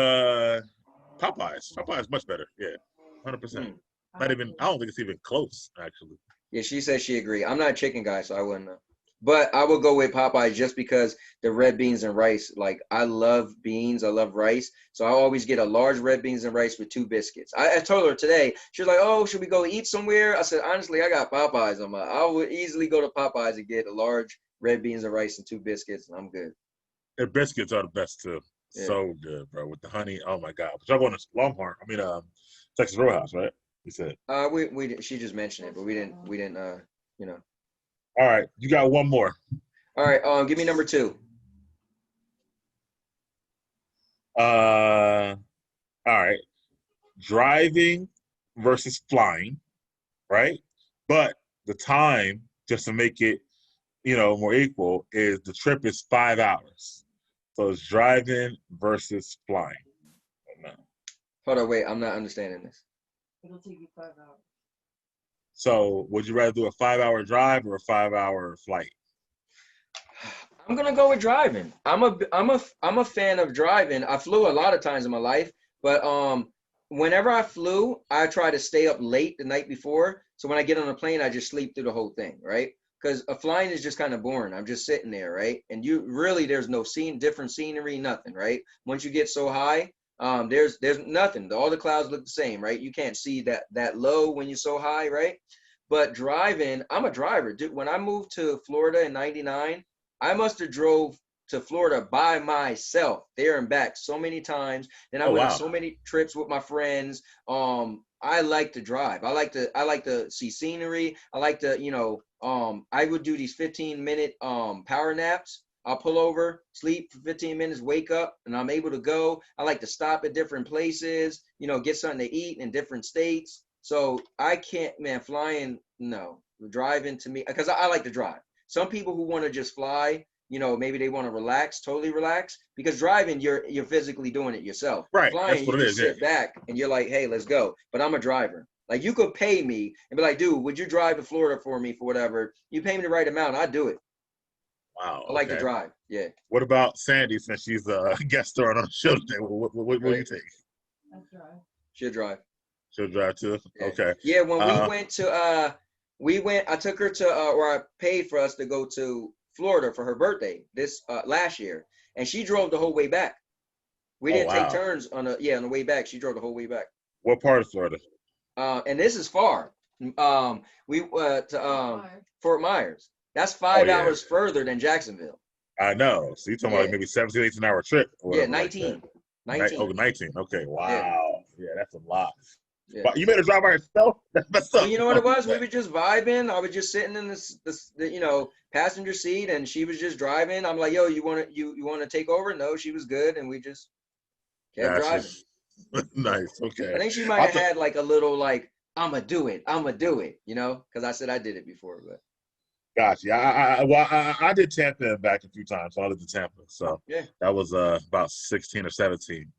Popeyes. Popeyes much better. Yeah, 100%. Mm. Not even. I don't think it's even close actually. Yeah, she said she agreed. I'm not a chicken guy, so I wouldn't know. But I would go with Popeyes just because the red beans and rice. Like I love beans, I love rice, so I always get a large red beans and rice with 2 biscuits. I told her today. She was like, "Oh, should we go eat somewhere?" I said, "Honestly, I got Popeyes on my. I would easily go to Popeyes and get a large red beans and rice and 2 biscuits, and I'm good." Their biscuits are the best too. Yeah. So good, bro. With the honey. Oh my god. But y'all going to Longhorn? I mean, Texas Roadhouse, right? You said. She just mentioned it, but we didn't you know. All right, you got one more. All right, give me number 2. All right, driving versus flying, right? But the time, just to make it, more equal, is the trip is 5 hours. So it's driving versus flying. No. Hold on, wait, I'm not understanding this. It'll take you 5 hours. So would you rather do a 5 hour drive or a 5 hour flight? I'm gonna go with driving. I'm a fan of driving. I flew a lot of times in my life, but whenever I flew, I try to stay up late the night before. So when I get on a plane, I just sleep through the whole thing, right? Because a flying is just kind of boring. I'm just sitting there, right? And there's no different scenery, nothing, right? Once you get so high, there's nothing. All the clouds look the same, right? You can't see that low when you're so high, right? But driving, I'm a driver, dude. When I moved to Florida in '99, I must have drove to Florida by myself there and back so many times. Then I Oh went on wow. so many trips with my friends. I like to drive. I like to see scenery. I like to, I would do these 15-minute power naps. I'll pull over, sleep for 15 minutes, wake up, and I'm able to go. I like to stop at different places, get something to eat in different states. So I can't, man, flying, no. Driving to me, because I like to drive. Some people who want to just fly, maybe they want to relax, totally relax. Because driving, you're physically doing it yourself. Right. That's Flying, you what it just is. Yeah. sit back and you're like, hey, let's go. But I'm a driver. Like you could pay me and be like, dude, would you drive to Florida for me for whatever? You pay me the right amount, I'd do it. Wow. I like to Okay. drive. Yeah. What about Sandy, since she's a guest star on the show today? What do you Right. think? I drive. She'll drive. She'll drive too. Yeah. Okay. Yeah. When I took her to, or I paid for us to go to Florida for her birthday this last year, and she drove the whole way back. We Oh didn't take wow. turns on the way back. She drove the whole way back. What part of Florida? And this is far. We to Myers. Fort Myers. That's Oh, 5 hours further than Jacksonville. I know. So you're talking about like Yeah. maybe 17, 18-hour trip or Yeah, whatever like that. 19. 19. 19. Okay, Yeah. wow. Yeah, that's a lot. Yeah. But you made a drive by yourself? That's Well, up. you know what it was? We were just vibing. I was just sitting in the passenger seat, and she was just driving. I'm like, yo, you want to take over? No, she was good, and we just kept Gotcha. driving. Nice. I Okay. think she might I have thought, had like a little like, I'ma do it, because I said I did it before, but gotcha. I did Tampa and back a few times. So I lived in Tampa, so yeah. that was about 16 or 17.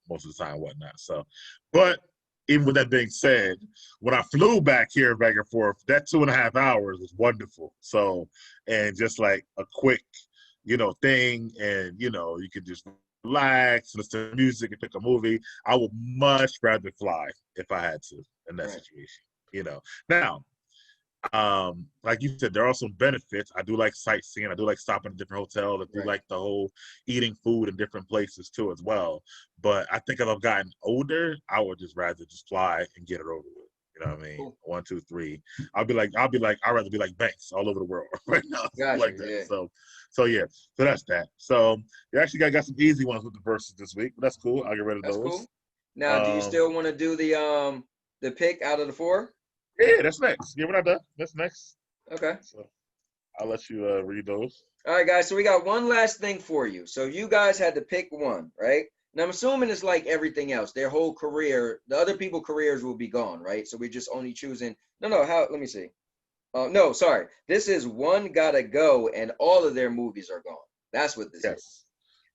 Most of the time, and whatnot. So, but even with that being said, when I flew back here, back and forth, that 2.5 hours was wonderful. So, and just like a quick, thing, and you could just relax, listen to music, and pick a movie. I would much rather fly if I had to in that Right. situation. Now, like you said, there are some benefits. I do like sightseeing. I do like stopping at different hotels. I do Right. like the whole eating food in different places too as well. But I think as I've gotten older, I would just rather just fly and get it over with. You know what I mean? Cool. 1, 2, 3. I'd rather be like Banks all over the world right now. Gotcha, Like that. yeah. So yeah. So that's that. So you actually got some easy ones with the verses this week, but that's cool. I'll get rid of That's those. cool. Now, do you still want to do the pick out of the 4? Yeah, that's next. Yeah, we're not done. That's next. Okay. So I'll let you read those. All right, guys. So we got one last thing for you. So you guys had to pick one, right? And I'm assuming it's like everything else. Their whole career, the other people's careers will be gone, right? So we're just only choosing. No. How? Let me see. No, sorry. This is one gotta go, and all of their movies are gone. That's what this is. Yes.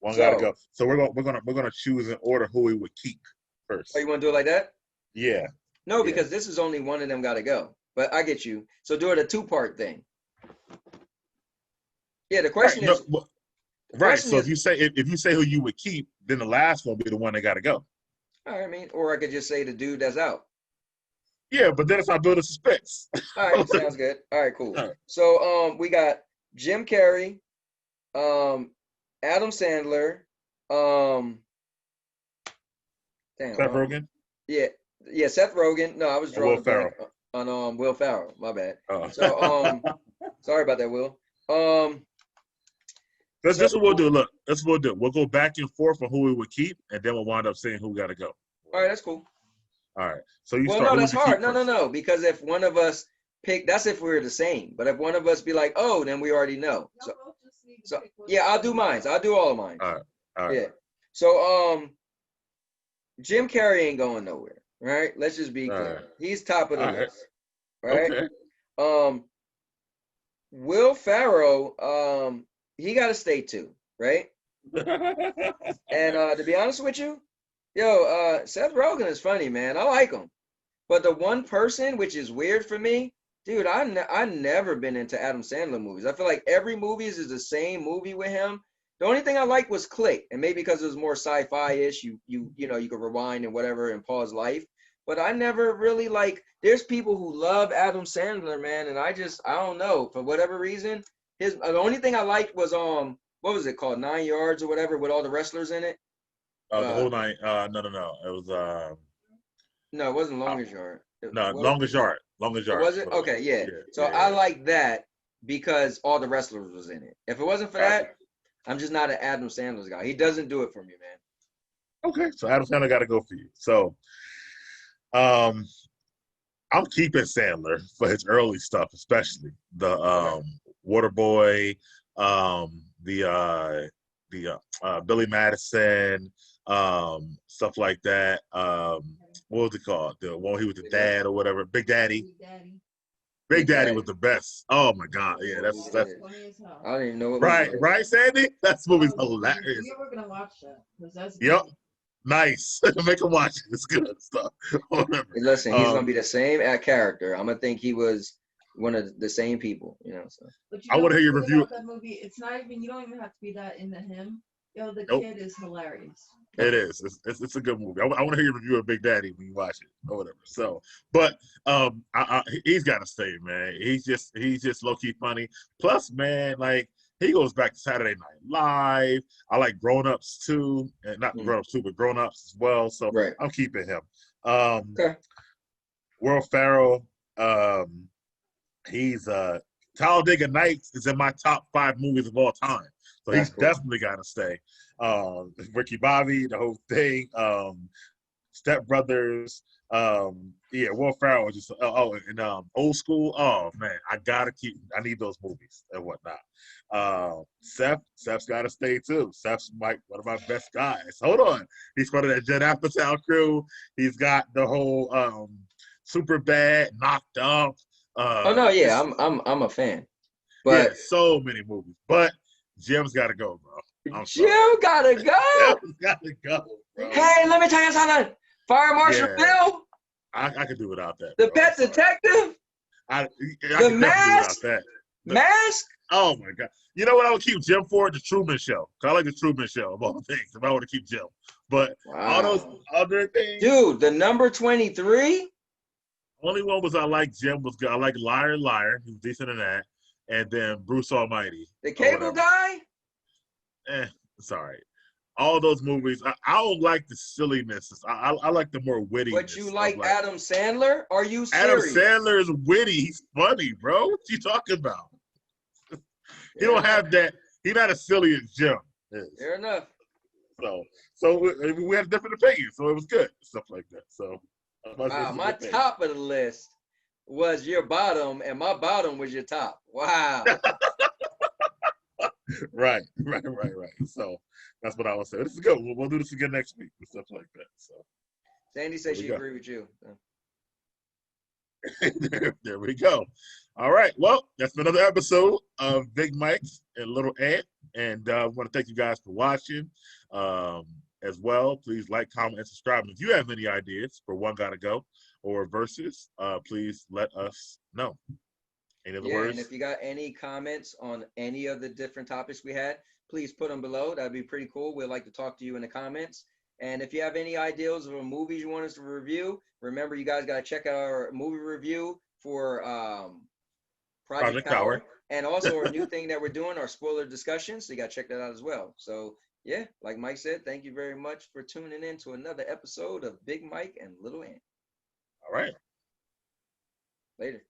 One gotta So, go. So we're gonna choose in order who we would keep first. oh, you want to do it like that? Yeah. No, Yeah. because this is only one of them gotta go. But I get you. So do it a 2-part thing. Yeah, the question Right. is. No, The right. question So is. if you say who you would keep, then the last one will be the one that gotta go. All right, I mean, or I could just say the dude that's out. Yeah, but then it's not building suspense. All right, sounds good. All right, cool. All right. So we got Jim Carrey, Adam Sandler, damn, Seth Rogen? yeah, Seth Rogen. No, I was Or Will drawing a blank Ferrell? on Will Ferrell. My bad. Oh. So sorry about that, Will. That's what we'll do. Look, that's what we'll do. We'll go back and forth on who we would keep, and then we'll wind up saying who gotta go. All right, that's cool. All right. So you Well, start. no, Who that's would you keep hard. first? No, because if one of us pick, that's if we're the same. But if one of us be like, oh, then we already know. Y'all both just need to So pick one. yeah, I'll do mine. I'll do all of mine. All right. All right. Yeah. So Jim Carrey ain't going nowhere, right? Let's just be All clear. right. He's top of the All right. list, right? Okay. Will Ferrell, he got to stay too, right? And to be honest with you, Seth Rogen is funny, man. I like him, but the one person which is weird for me, dude, I never been into Adam Sandler movies. I feel like every movie is the same movie with him. The only thing I like was Click, and maybe because it was more sci-fi-ish, you could rewind and whatever and pause life. But I never really like. There's people who love Adam Sandler, man, and I don't know, for whatever reason. The only thing I liked was what was it called, 9 Yards or whatever, with all the wrestlers in it. The whole night. No. It was No, it wasn't Longest Yard. no, Longest Yard. Longest Yard. Was it? Okay, yeah. So Yeah. I like that because all the wrestlers was in it. If it wasn't for that, I'm just not an Adam Sandler guy. He doesn't do it for me, man. Okay, so Adam Sandler got to go for you. So, I'm keeping Sandler for his early stuff, especially the Waterboy, the Billy Madison, stuff like that. What was it called? The one he was the dad or whatever. Big Daddy. Big Daddy was the best. Oh my God, yeah, that's Funny as hell. I don't even know what right, Sandy. That movie's hilarious. We were gonna watch that because that's Yep. Nice. Make him watch it. It's good stuff. Whatever. Listen, he's gonna be the same character. I'm gonna think he was one of the same people, So. But I want to hear your review. That movie, it's not even. You don't even have to be that into him. The Nope. kid is hilarious. It is. It's a good movie. I want to hear your review of Big Daddy when you watch it or whatever. So, but he's got to stay, man. He's just low key funny. Plus, man, like he goes back to Saturday Night Live. I like Grown Ups too, and not Grown Ups too, but Grown Ups as well. So right. I'm keeping him. Okay. Will Ferrell. He's Talladega Nights is in my top 5 movies of all time, so That's he's cool. definitely got to stay. Ricky Bobby, the whole thing. Step Brothers. Yeah, Will Ferrell was just and Old School. Oh man, I need those movies and whatnot. Seth's got to stay too. Seth's one of my best guys. Hold on, he's part of that Judd Apatow crew. He's got the whole Super Bad, Knocked Up. Oh no, yeah, I'm a fan. Yeah, But so many movies. But Jim's got to go, bro. I'm sorry. Jim gotta go. Jim's got to go, bro. Hey, let me tell you something. Fire Marshal Yeah. Bill, I could do without that. the Bro. Pet Detective, I the could definitely do Mask, without that. Mask. Oh my god! You know what I would keep Jim for? The Truman Show. 'Cause I like the Truman Show of all things. If I want to keep Jim, but all those Wow. other things, Dude, the number 23. only one was I like Jim was good. I like Liar Liar. He was decent in that, and then Bruce Almighty. The or cable whatever. guy. It's all right. All those movies, I don't like the silliness. I like the more wittiness. But you like Adam Sandler? Are you Adam serious? Sandler is witty. He's funny, bro. What you talking about? He don't Fair have enough. that. He's not as silly as Jim is. Fair enough. So we had different opinions. So it was good. Stuff like that. So Wow, my top of the list was your bottom, and my bottom was your top. Wow. Right. So that's what I was saying. This is good. We'll do this again next week and stuff like that. So Sandy said she agreed with you. there we go. All right. Well, that's another episode of Big Mike and Little Ant. And I want to thank you guys for watching as well. Please like, comment, and subscribe. And if you have any ideas for One Gotta Go or verses, please let us know. Any other words? And if you got any comments on any of the different topics we had, please put them below. That'd be pretty cool. We'd like to talk to you in the comments. And if you have any ideas of movies you want us to review, remember you guys got to check out our movie review for Project Power. And also our new thing that we're doing, our spoiler discussion. So you got to check that out as well. So yeah, like Mike said, thank you very much for tuning in to another episode of Big Mike and Little Ant. All right. Later.